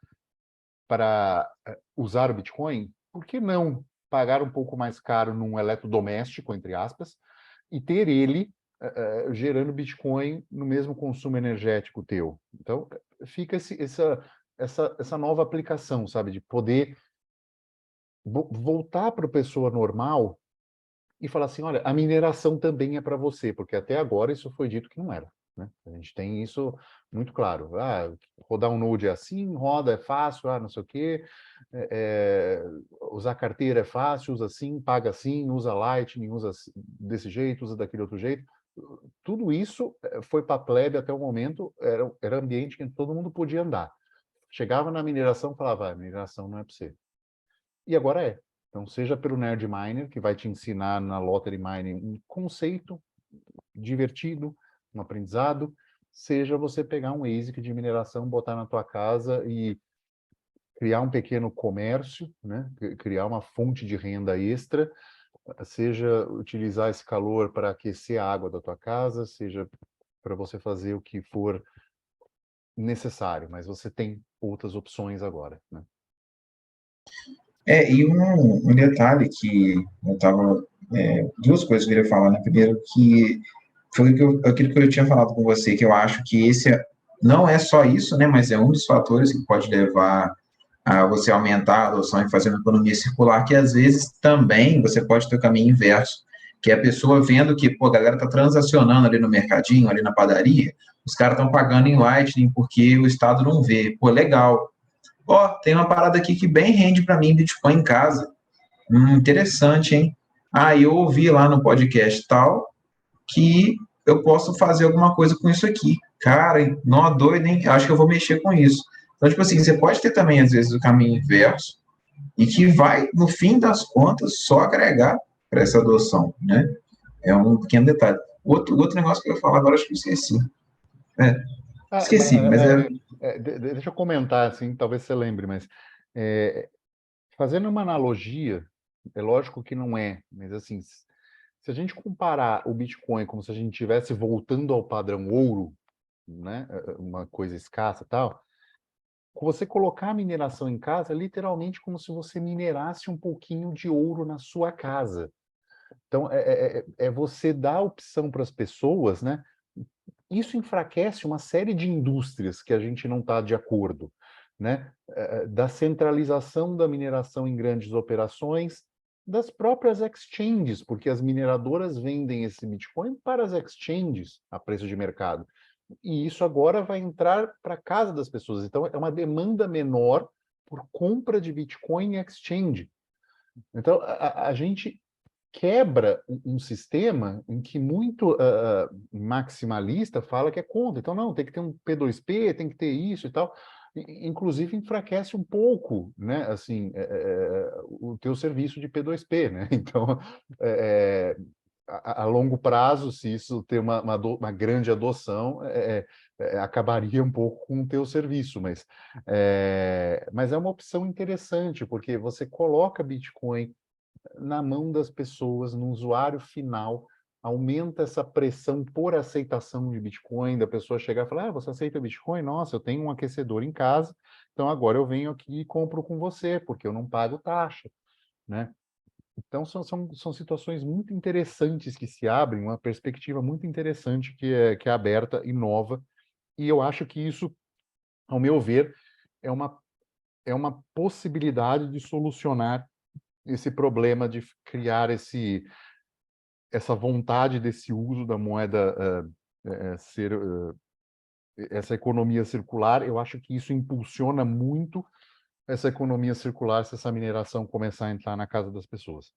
para usar o Bitcoin, por que não pagar um pouco mais caro num eletrodoméstico, entre aspas, e ter ele gerando Bitcoin no mesmo consumo energético teu? Então, fica essa nova aplicação, sabe? De poder voltar para a pessoa normal e falar assim, olha, a mineração também é para você, porque até agora isso foi dito que não era, né? A gente tem isso muito claro. Rodar um Node é assim, roda é fácil, não sei o quê, usar carteira é fácil, usa assim, paga assim, usa Lightning, usa desse jeito, usa daquele outro jeito. Tudo isso foi para a plebe até o momento, era ambiente que todo mundo podia andar. Chegava na mineração e falava, a mineração não é para você. E agora é. Então, seja pelo Nerd Miner, que vai te ensinar na Lottery Mining um conceito divertido, um aprendizado, seja você pegar um ASIC de mineração, botar na tua casa e criar um pequeno comércio, né? Criar uma fonte de renda extra, seja utilizar esse calor para aquecer a água da tua casa, seja para você fazer o que for necessário, mas você tem outras opções agora, né? E um detalhe que eu estava. Duas coisas que eu queria falar, né? Primeiro, que foi aquilo que eu tinha falado com você, que eu acho que não é só isso, né? Mas é um dos fatores que pode levar a você aumentar a adoção e fazer uma economia circular, que às vezes também você pode ter o caminho inverso, que é a pessoa vendo que, pô, a galera está transacionando ali no mercadinho, ali na padaria, os caras estão pagando em Lightning porque o Estado não vê. Pô, legal. Tem uma parada aqui que bem rende para mim Bitcoin em casa. Interessante, hein? Eu ouvi lá no podcast tal que eu posso fazer alguma coisa com isso aqui. Cara, não doido, hein? Acho que eu vou mexer com isso. Então, tipo assim, você pode ter também, às vezes, o caminho inverso, e que vai, no fim das contas, só agregar para essa adoção, né? É um pequeno detalhe. Outro negócio que eu ia falar agora, acho que eu esqueci. É, Ah, esqueci, mas é. deixa eu comentar, assim, talvez você lembre, mas é, fazendo uma analogia, é lógico que não é, mas assim, se a gente comparar o Bitcoin como se a gente estivesse voltando ao padrão ouro, né, uma coisa escassa e tal, você colocar a mineração em casa é literalmente como se você minerasse um pouquinho de ouro na sua casa. Então, é você dar a opção para as pessoas, né? Isso enfraquece uma série de indústrias que a gente não está de acordo, né? Da centralização da mineração em grandes operações, das próprias exchanges, porque as mineradoras vendem esse Bitcoin para as exchanges a preço de mercado. E isso agora vai entrar para a casa das pessoas. Então, é uma demanda menor por compra de Bitcoin em exchange. Então, a gente quebra um sistema em que muito maximalista fala que é contra. Então, não, tem que ter um P2P, tem que ter isso e tal. Inclusive, enfraquece um pouco, né, assim, o teu serviço de P2P, né? Então, é, a longo prazo, se isso ter uma grande adoção, acabaria um pouco com o teu serviço, mas é uma opção interessante, porque você coloca Bitcoin na mão das pessoas, no usuário final, aumenta essa pressão por aceitação de Bitcoin, da pessoa chegar e falar, você aceita Bitcoin? Nossa, eu tenho um aquecedor em casa, então agora eu venho aqui e compro com você, porque eu não pago taxa, né? Então, são situações muito interessantes que se abrem, uma perspectiva muito interessante que é aberta e nova, e eu acho que isso, ao meu ver, é uma possibilidade de solucionar esse problema de criar essa vontade desse uso da moeda ser essa economia circular. Eu acho que isso impulsiona muito essa economia circular se essa mineração começar a entrar na casa das pessoas.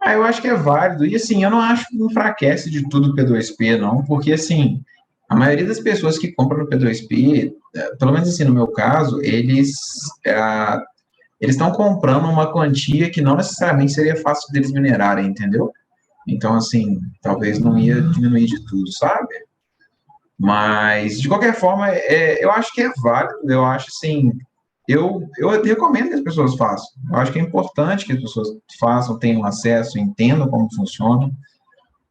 Eu acho que é válido. E assim, eu não acho que enfraquece de tudo o P2P, não, porque assim, a maioria das pessoas que compram no P2P, pelo menos assim no meu caso, eles estão comprando uma quantia que não necessariamente seria fácil deles minerarem, entendeu? Então, assim, talvez não ia diminuir de tudo, sabe? Mas, de qualquer forma, eu acho que é válido, eu acho assim, eu recomendo que as pessoas façam. Eu acho que é importante que as pessoas façam, tenham acesso, entendam como funciona,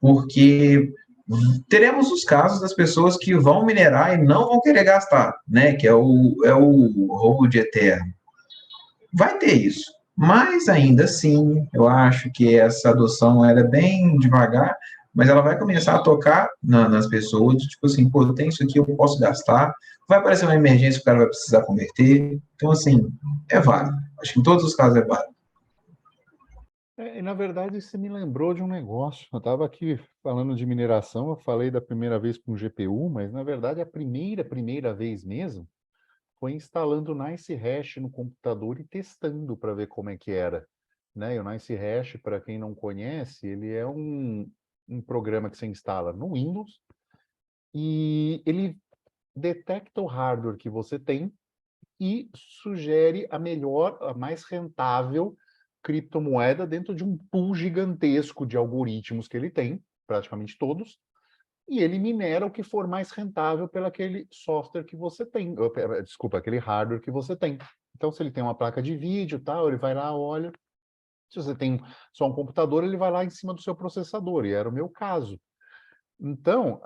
porque teremos os casos das pessoas que vão minerar e não vão querer gastar, né? Que é o hold eterno. Vai ter isso. Mas ainda assim, eu acho que essa adoção ela é bem devagar, mas ela vai começar a tocar nas pessoas, tipo assim, pô, tem isso aqui, eu posso gastar. Vai aparecer uma emergência, o cara vai precisar converter. Então, assim, é válido. Acho que em todos os casos é válido. E, na verdade, você me lembrou de um negócio. Eu estava aqui falando de mineração, eu falei da primeira vez com GPU, mas, na verdade, a primeira vez mesmo foi instalando o Nice Hash no computador e testando para ver como é que era. Né? E o Nice Hash, para quem não conhece, ele é um programa que você instala no Windows e ele detecta o hardware que você tem e sugere a melhor, a mais rentável criptomoeda dentro de um pool gigantesco de algoritmos que ele tem, praticamente todos, e ele minera o que for mais rentável pelo aquele software que você tem, desculpa, aquele hardware que você tem. Então, se ele tem uma placa de vídeo, tal, ele vai lá, olha. Se você tem só um computador, ele vai lá em cima do seu processador, e era o meu caso. Então,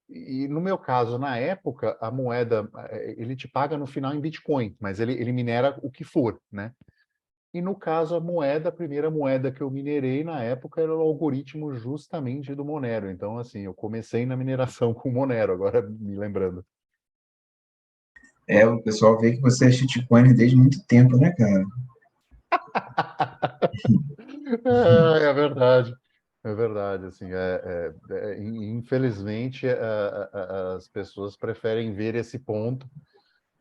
e no meu caso, na época, a moeda, ele te paga no final em Bitcoin, mas ele minera o que for, né? E no caso, a primeira moeda que eu minerei na época era o algoritmo justamente do Monero. Então, assim, eu comecei na mineração com o Monero, agora me lembrando. O pessoal vê que você é shitcoin desde muito tempo, né, cara? É verdade. É verdade, assim, infelizmente as pessoas preferem ver esse ponto,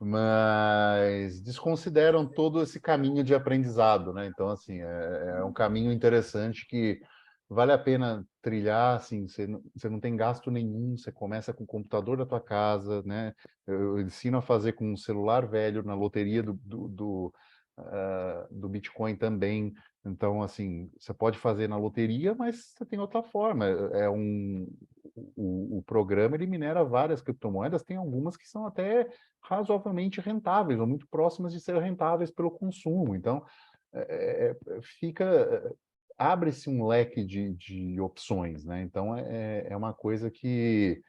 mas desconsideram todo esse caminho de aprendizado, né? Então, assim, é um caminho interessante que vale a pena trilhar, assim, você não tem gasto nenhum, você começa com o computador da tua casa, né? Eu ensino a fazer com um celular velho na loteria do Bitcoin também. Então, assim, você pode fazer na loteria, mas você tem outra forma. O programa ele minera várias criptomoedas, tem algumas que são até razoavelmente rentáveis, ou muito próximas de ser rentáveis pelo consumo. Então, fica abre-se um leque de opções, né? Então é uma coisa que,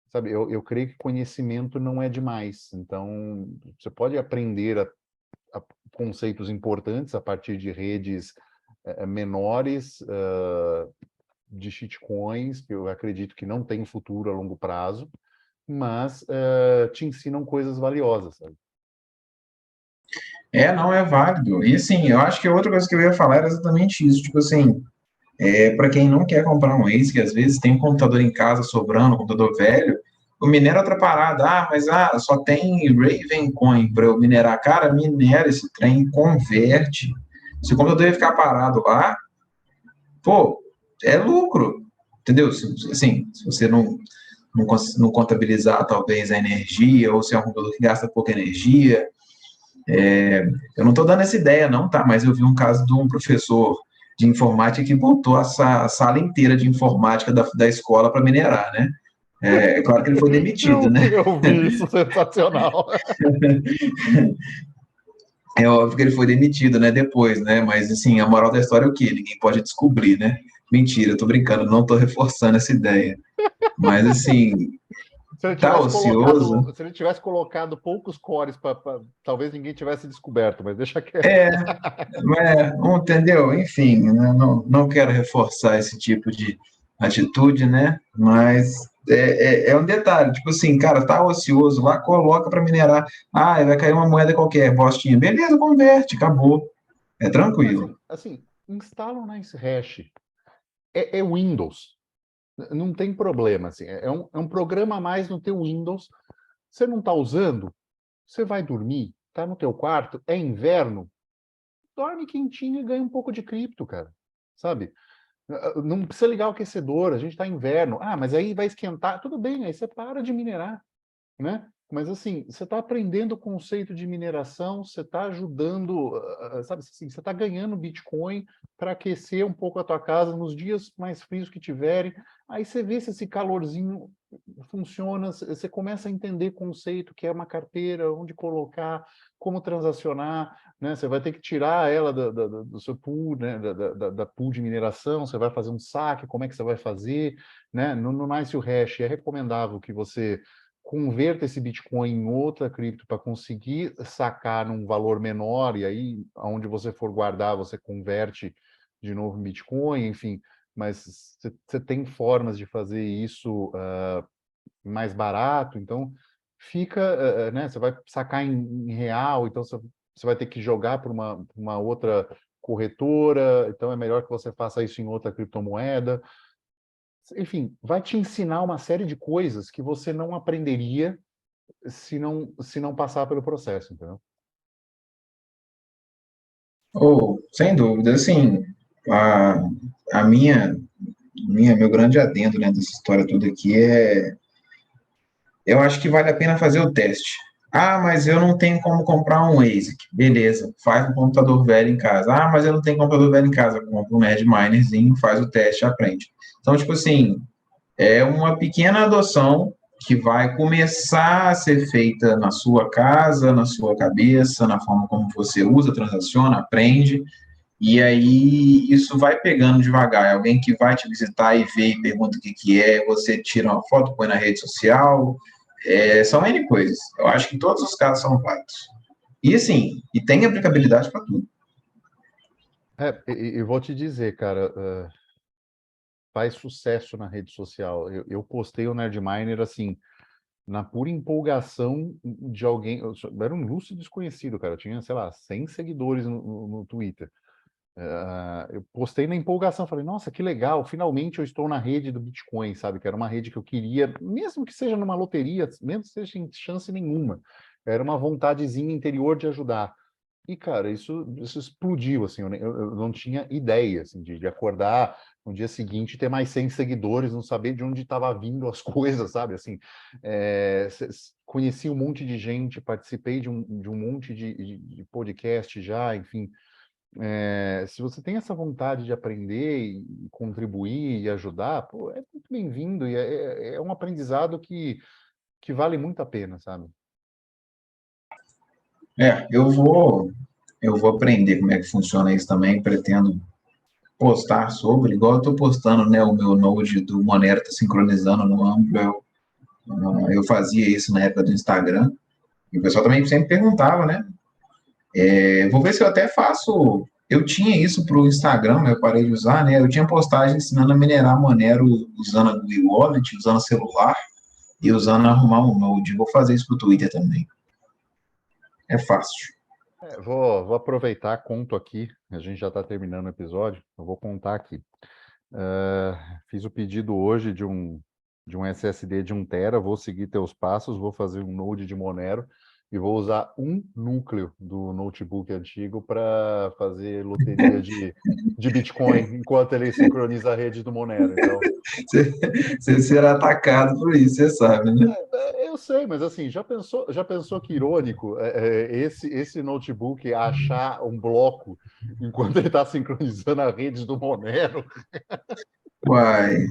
sabe, eu creio que conhecimento não é demais. Então você pode aprender a conceitos importantes a partir de redes menores de shitcoins, que eu acredito que não tem futuro a longo prazo, mas te ensinam coisas valiosas, sabe? Não é válido. E assim, eu acho que outra coisa que eu ia falar era exatamente isso. Tipo assim, para quem não quer comprar um Ace, que às vezes tem um computador em casa sobrando, um computador velho, o minera outra parada. Mas só tem Ravencoin para eu minerar. Cara, minera esse trem, converte. Se o computador ia ficar parado lá, pô, é lucro. Entendeu? Assim, se você não contabilizar talvez a energia, ou se é um computador que gasta pouca energia. Eu não estou dando essa ideia, não, tá? Mas eu vi um caso de um professor de informática que botou a sala inteira de informática da escola para minerar, né? É claro que ele foi demitido, né? Eu vi isso, sensacional. É óbvio que ele foi demitido, né? Depois, né? Mas, assim, a moral da história é o quê? Ninguém pode descobrir, né? Mentira, eu tô brincando, não tô reforçando essa ideia. Mas, assim, tá ocioso. Se ele tivesse colocado poucos cores, talvez ninguém tivesse descoberto, mas deixa quieto. É, entendeu? Enfim, né, não quero reforçar esse tipo de atitude, né? Mas é um detalhe, tipo assim, cara, tá ocioso lá, coloca para minerar. Vai cair uma moeda qualquer, bostinha. Beleza, converte, acabou. É tranquilo. Instala o Nice Hash. É Windows. Não tem problema. Assim, é um programa a mais no teu Windows. Você não está usando? Você vai dormir? Está no teu quarto? É inverno? Dorme quentinho e ganha um pouco de cripto, cara. Sabe? Não precisa ligar o aquecedor, a gente está inverno. Mas aí vai esquentar. Tudo bem, aí você para de minerar, né? Mas assim, você está aprendendo o conceito de mineração, você está ajudando, sabe assim, você está ganhando Bitcoin para aquecer um pouco a tua casa nos dias mais frios que tiverem. Aí você vê se esse calorzinho funciona, você começa a entender conceito, que é uma carteira, onde colocar, como transacionar, né? Você vai ter que tirar ela do seu pool, né? Da pool de mineração, você vai fazer um saque, como é que você vai fazer, né? No Nice Hash é recomendável que você converta esse Bitcoin em outra cripto para conseguir sacar num valor menor, e aí, aonde você for guardar, você converte de novo em Bitcoin, enfim, mas você tem formas de fazer isso mais barato, então fica, né, você vai sacar em real, então você vai ter que jogar para uma outra corretora, então é melhor que você faça isso em outra criptomoeda. Enfim, vai te ensinar uma série de coisas que você não aprenderia se não passar pelo processo, entendeu? Sem dúvida, assim, a, a meu grande adendo, né, dessa história toda aqui eu acho que vale a pena fazer o teste. Mas eu não tenho como comprar um ASIC. Beleza, faz um computador velho em casa. Mas eu não tenho computador velho em casa. Compra um Nerdminerzinho, faz o teste e aprende. Então, tipo assim, é uma pequena adoção que vai começar a ser feita na sua casa, na sua cabeça, na forma como você usa, transaciona, aprende. E aí isso vai pegando devagar. É alguém que vai te visitar e vê e pergunta o que que é, você tira uma foto, põe na rede social. São N coisas. Eu acho que todos os casos são válidos. E assim, e tem aplicabilidade para tudo. Eu vou te dizer, cara, faz sucesso na rede social. Eu postei o Nerdminer, assim, na pura empolgação de alguém. Era um lúcido desconhecido, cara. Eu tinha, sei lá, 100 seguidores no Twitter. Eu postei na empolgação, falei, nossa, que legal, finalmente eu estou na rede do Bitcoin, sabe? Que era uma rede que eu queria, mesmo que seja numa loteria, mesmo que seja sem chance nenhuma. Era uma vontadezinha interior de ajudar. E, cara, isso explodiu, assim, eu não tinha ideia, assim, de acordar no dia seguinte e ter mais 100 seguidores, não saber de onde estava vindo as coisas, sabe, assim, conheci um monte de gente, participei de um monte de podcast já, enfim, se você tem essa vontade de aprender e contribuir e ajudar, pô, é muito bem-vindo e é um aprendizado que vale muito a pena, sabe? Eu vou aprender como é que funciona isso também, pretendo postar sobre, igual eu estou postando, né, o meu Node do Monero está sincronizando no Amplo, eu fazia isso na época do Instagram, e o pessoal também sempre perguntava, né, vou ver se eu até faço, eu tinha isso para o Instagram, mas eu parei de usar, né, eu tinha postagem ensinando a minerar Monero usando a Google Wallet, usando celular, e usando arrumar um Node, vou fazer isso para o Twitter também, é fácil. Vou aproveitar, conto aqui, a gente já está terminando o episódio, eu vou contar aqui. Fiz o pedido hoje de um SSD de 1 TB, vou seguir teus passos, vou fazer um Node de Monero e vou usar um núcleo do notebook antigo para fazer loteria de Bitcoin enquanto ele sincroniza a rede do Monero. Então, Você será atacado por isso, você sabe, né? eu sei, mas assim, já pensou que irônico esse notebook achar um bloco enquanto ele está sincronizando a rede do Monero? Uai,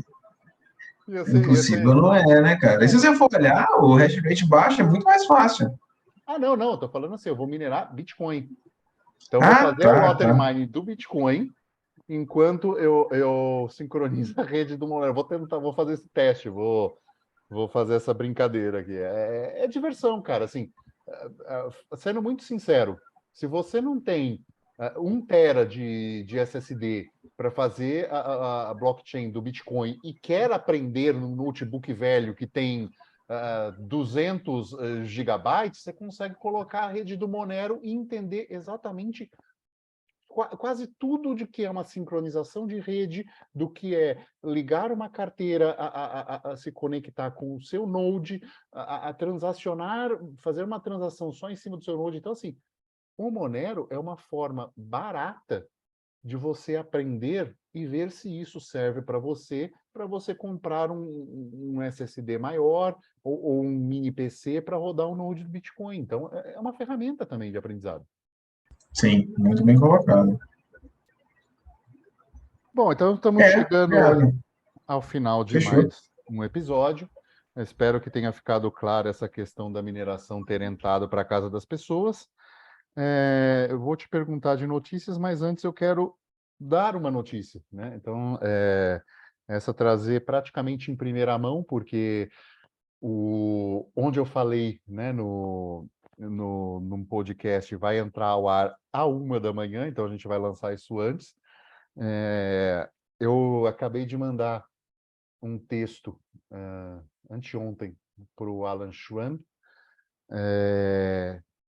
Ia impossível ser, não é, né, cara? E se você for olhar, o hash rate baixo é muito mais fácil. não, estou falando assim, eu vou minerar Bitcoin. Então, eu vou Ah, fazer o tá, water tá. mining do Bitcoin enquanto eu sincronizo a rede do Monero. Vou fazer esse teste, vou fazer essa brincadeira aqui. É diversão, cara. Assim, sendo muito sincero, se você não tem 1 TB de SSD para fazer a blockchain do Bitcoin e quer aprender no notebook velho que tem 200 gigabytes, você consegue colocar a rede do Monero e entender exatamente quase tudo de que é uma sincronização de rede, do que é ligar uma carteira a se conectar com o seu Node, a transacionar, fazer uma transação só em cima do seu Node. Então, assim, o Monero é uma forma barata de você aprender e ver se isso serve para você comprar um SSD maior ou um mini PC para rodar um Node do Bitcoin. Então, é uma ferramenta também de aprendizado. Sim, muito bem colocado. Bom, então estamos É, chegando olha, ao final de fechou. mais um episódio. Eu espero que tenha ficado claro essa questão da mineração ter entrado para a casa das pessoas. Eu vou te perguntar de notícias, mas antes eu quero dar uma notícia, né? Então, essa trazer praticamente em primeira mão, porque onde eu falei, né, num podcast vai entrar ao ar à 1 da manhã, então a gente vai lançar isso antes. Eu acabei de mandar um texto anteontem para o Alan Schwab,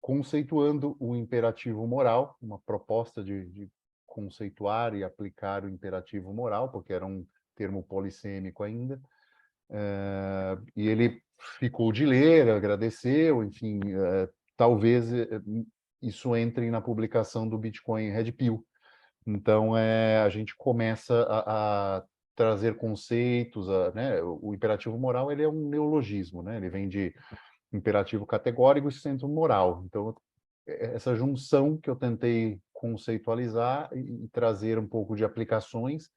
conceituando o imperativo moral, uma proposta de conceituar e aplicar o imperativo moral, porque era um termo polissêmico ainda, e ele ficou de ler, agradeceu, enfim, talvez isso entre na publicação do Bitcoin Red Pill. Então, a gente começa a trazer conceitos, né? O imperativo moral ele é um neologismo, né? Ele vem de imperativo categórico e centro moral. Então, essa junção que eu tentei conceitualizar e trazer um pouco de aplicações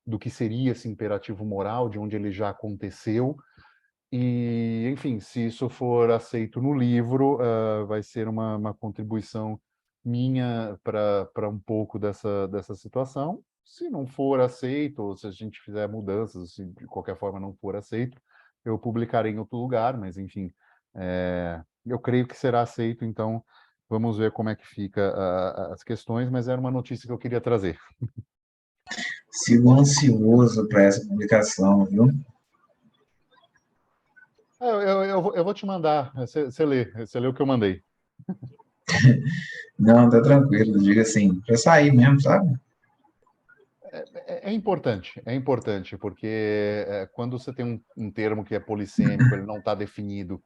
do que seria esse imperativo moral, de onde ele já aconteceu, e, enfim, se isso for aceito no livro, vai ser uma contribuição minha para um pouco dessa situação. Se não for aceito, ou se a gente fizer mudanças, se de qualquer forma não for aceito, eu publicarei em outro lugar, mas, enfim, eu creio que será aceito, então vamos ver como é que fica as questões, mas era uma notícia que eu queria trazer. Sigo ansioso para essa publicação, viu? Eu vou te mandar, você lê o que eu mandei. Não, tá tranquilo, diga assim, para sair mesmo, sabe? É importante, porque quando você tem um termo que é polissêmico, ele não está definido,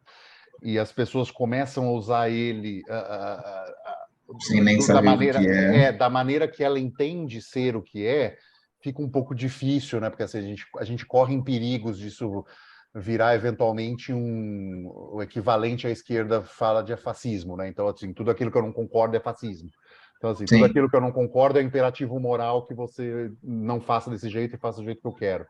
e as pessoas começam a usar ele sem nem da saber o maneira, que é. da maneira que ela entende ser o que é, fica um pouco difícil, né? Porque assim, a gente corre em perigos disso virar eventualmente o equivalente à esquerda fala de fascismo, né? Então, assim, tudo aquilo que eu não concordo é fascismo. Então, assim, tudo Sim. aquilo que eu não concordo é imperativo moral que você não faça desse jeito e faça do jeito que eu quero.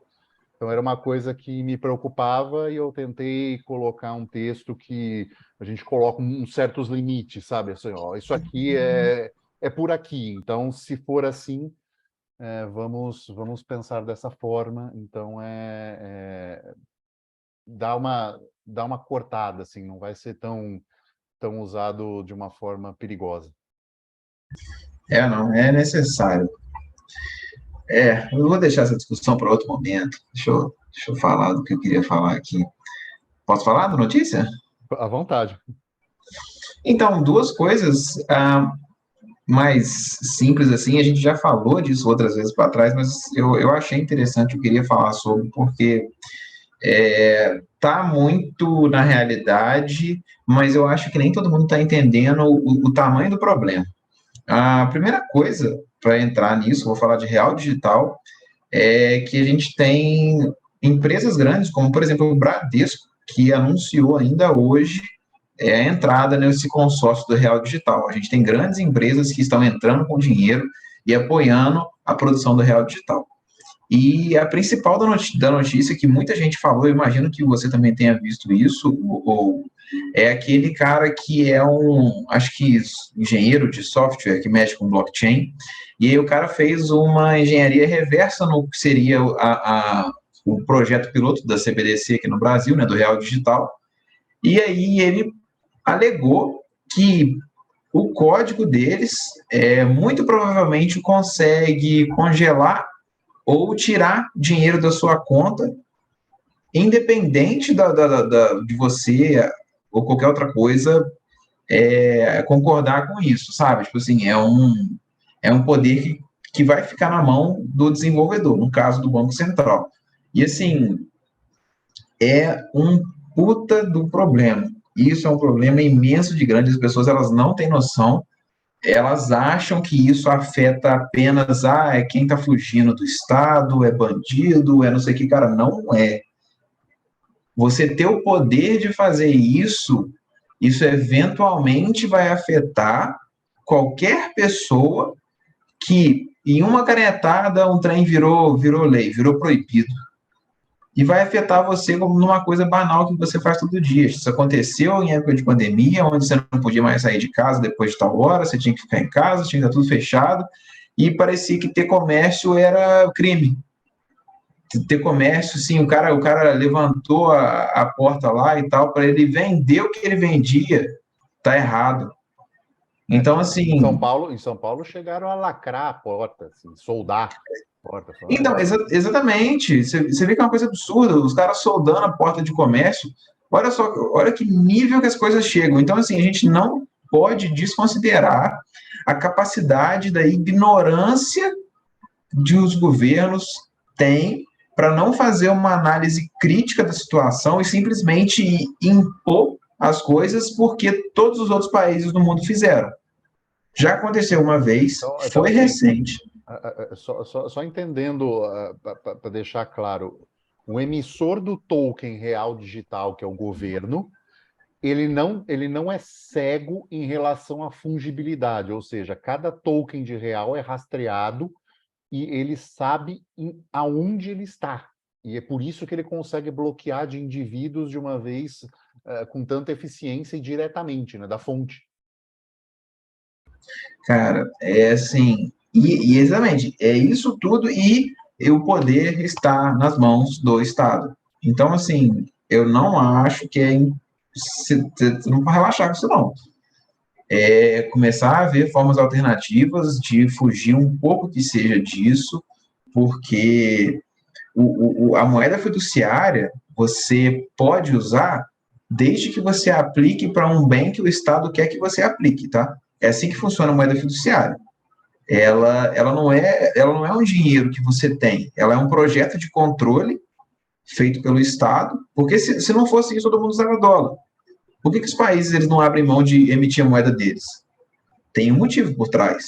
Então, era uma coisa que me preocupava e eu tentei colocar um texto que a gente coloca uns certos limites, sabe? Assim, ó, isso aqui é por aqui. Então, se for assim, vamos pensar dessa forma. Então, dá uma cortada, assim, não vai ser tão usado de uma forma perigosa. Não, é necessário. Eu vou deixar essa discussão para outro momento. Deixa eu falar do que eu queria falar aqui. Posso falar da notícia? À vontade. Então, duas coisas mais simples assim, a gente já falou disso outras vezes para trás, mas eu achei interessante, eu queria falar sobre, porque tá muito na realidade, mas eu acho que nem todo mundo está entendendo o tamanho do problema. A primeira coisa, para entrar nisso, vou falar de real digital, é que a gente tem empresas grandes, como por exemplo o Bradesco, que anunciou ainda hoje a entrada nesse consórcio do Real Digital. A gente tem grandes empresas que estão entrando com dinheiro e apoiando a produção do Real Digital. E a principal da notícia que muita gente falou, eu imagino que você também tenha visto isso, é aquele cara que é acho que engenheiro de software que mexe com blockchain, e aí o cara fez uma engenharia reversa no que seria o projeto piloto da CBDC aqui no Brasil, né, do Real Digital, e aí ele alegou que o código deles muito provavelmente consegue congelar ou tirar dinheiro da sua conta, independente de você ou qualquer outra coisa concordar com isso, sabe? Tipo assim, é um poder que vai ficar na mão do desenvolvedor, no caso do Banco Central. E assim, é um puta do problema. Isso é um problema imenso de grande, as pessoas elas não têm noção, elas acham que isso afeta apenas quem está fugindo do Estado, é bandido, é não sei o que, cara, não é. Você ter o poder de fazer isso eventualmente vai afetar qualquer pessoa que, em uma canetada, um trem virou lei, virou proibido. E vai afetar você como numa coisa banal que você faz todo dia. Isso aconteceu em época de pandemia, onde você não podia mais sair de casa depois de tal hora, você tinha que ficar em casa, tinha que estar tudo fechado, e parecia que ter comércio era crime. Ter comércio, sim, o cara levantou a porta lá e tal, para ele vender o que ele vendia, tá errado. Então, assim... Em São Paulo chegaram a lacrar a porta, assim, soldar a porta. Então, exatamente. Você vê que é uma coisa absurda, os caras soldando a porta de comércio. Olha só, olha que nível que as coisas chegam. Então, assim, a gente não pode desconsiderar a capacidade da ignorância que os governos têm para não fazer uma análise crítica da situação e simplesmente impor as coisas porque todos os outros países do mundo fizeram. Já aconteceu uma vez, então foi assim, recente. Só entendendo, para deixar claro, o emissor do token real digital, que é o governo, ele não é cego em relação à fungibilidade, ou seja, cada token de real é rastreado e ele sabe aonde ele está. E é por isso que ele consegue bloquear de indivíduos de uma vez com tanta eficiência e diretamente, né, da fonte. Cara, é assim, e exatamente, é isso tudo e o poder está nas mãos do Estado. Então, assim, eu não acho que você não pode relaxar com isso, não. É começar a ver formas alternativas de fugir um pouco que seja disso, porque a moeda fiduciária você pode usar desde que você aplique para um bem que o Estado quer que você aplique, tá? É assim que funciona a moeda fiduciária. Ela não é um dinheiro que você tem, ela é um projeto de controle feito pelo Estado, porque se não fosse isso, todo mundo usava dólar. Por que os países eles não abrem mão de emitir a moeda deles? tem um motivo por trás.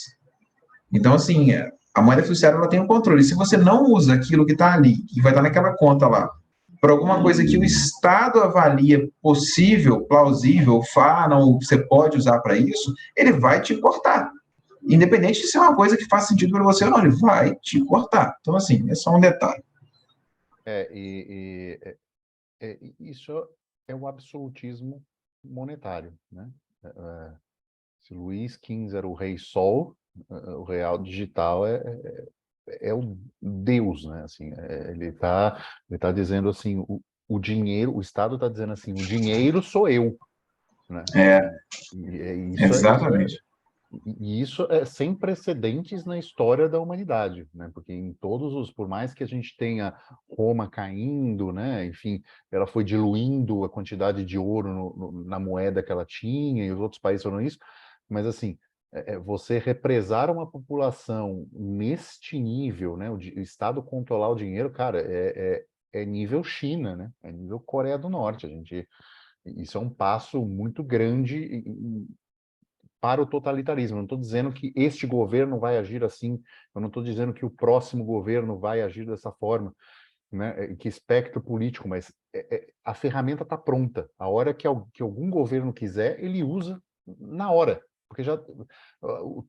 Então, assim, a moeda fiduciária ela tem um controle. Se você não usa aquilo que está ali, que vai estar naquela conta lá, por alguma coisa que o Estado avalia possível, plausível, não, você pode usar para isso, ele vai te cortar. Independente de ser uma coisa que faz sentido para você ou não, ele vai te cortar. Então, assim, é só um detalhe. Isso é o absolutismo monetário, né? Se Luís XV era o rei Sol, o real digital é o Deus, né? Assim, ele tá dizendo assim, o dinheiro, o Estado está dizendo assim, o dinheiro sou eu, né? Exatamente. E isso é sem precedentes na história da humanidade, né? Porque por mais que a gente tenha Roma caindo, né? Enfim, ela foi diluindo a quantidade de ouro na moeda que ela tinha e os outros países foram isso, mas assim, você represar uma população neste nível, né? O Estado controlar o dinheiro, cara, é nível China, né? É nível Coreia do Norte. Isso é um passo muito grande para o totalitarismo. Eu não estou dizendo que este governo vai agir assim, eu não estou dizendo que o próximo governo vai agir dessa forma, né? Que espectro político, mas a ferramenta está pronta. A hora que algum governo quiser, ele usa na hora, porque já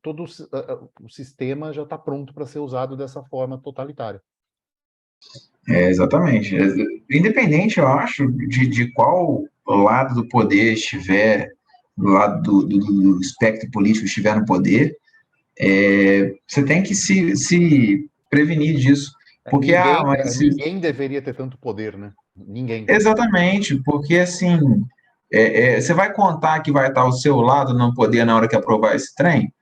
todo o sistema já está pronto para ser usado dessa forma totalitária. Exatamente. Independente, eu acho, de qual lado do poder estiver, do lado do espectro político estiver no poder, você tem que se prevenir disso. Porque, Ninguém deveria ter tanto poder, né? Ninguém. Exatamente, porque assim, você vai contar que vai estar ao seu lado no poder na hora que aprovar esse trem?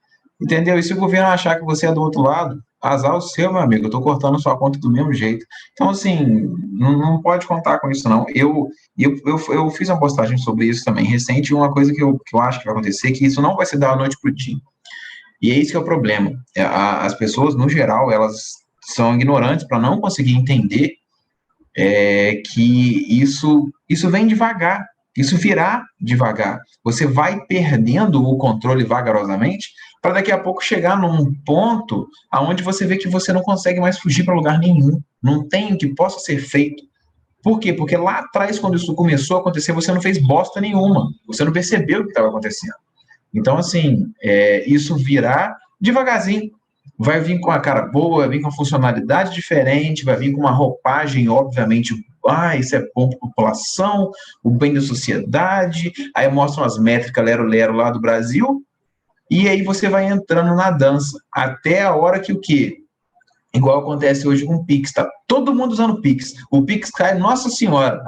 Entendeu? E se o governo achar que você é do outro lado, azar o seu, meu amigo, eu estou cortando sua conta do mesmo jeito. Então, assim, não pode contar com isso, não. Eu fiz uma postagem sobre isso também recente, uma coisa que eu acho que vai acontecer, que isso não vai se dar da noite para o dia. E é isso que é o problema. As pessoas, no geral, elas são ignorantes para não conseguir entender que isso vem devagar, isso virá devagar. Você vai perdendo o controle vagarosamente para daqui a pouco chegar num ponto aonde você vê que você não consegue mais fugir para lugar nenhum, não tem o que possa ser feito. Por quê? Porque lá atrás, quando isso começou a acontecer, você não fez bosta nenhuma, você não percebeu o que estava acontecendo. Então, assim, isso virá devagarzinho. Vai vir com a cara boa, vai vir com uma funcionalidade diferente, vai vir com uma roupagem, obviamente, isso é bom para a população, o bem da sociedade, aí mostram as métricas lero-lero lá do Brasil, e aí você vai entrando na dança, até a hora que o quê? Igual acontece hoje com o Pix, tá todo mundo usando o Pix. O Pix cai, nossa senhora,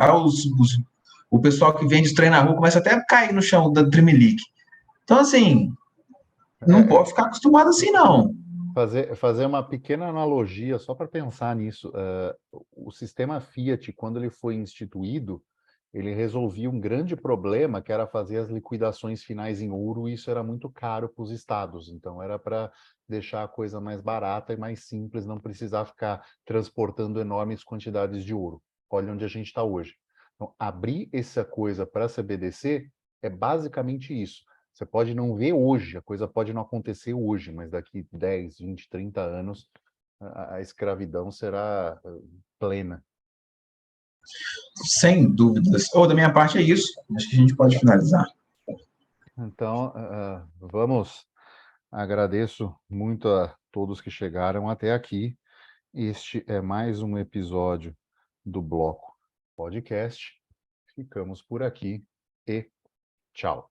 o pessoal que vende trem na rua começa até a cair no chão da Tremelique. Então, assim, não pode ficar acostumado assim, não. Fazer uma pequena analogia só para pensar nisso. O sistema Fiat, quando ele foi instituído, ele resolvia um grande problema, que era fazer as liquidações finais em ouro, e isso era muito caro para os estados. Então, era para deixar a coisa mais barata e mais simples, não precisar ficar transportando enormes quantidades de ouro. Olha onde a gente está hoje. Então, abrir essa coisa para a CBDC é basicamente isso. Você pode não ver hoje, a coisa pode não acontecer hoje, mas daqui 10, 20, 30 anos, a escravidão será plena. Sem dúvidas. Ou da minha parte é isso. Acho que a gente pode finalizar. Então, vamos. Agradeço muito a todos que chegaram até aqui. Este é mais um episódio do Bloco Podcast. Ficamos por aqui e tchau.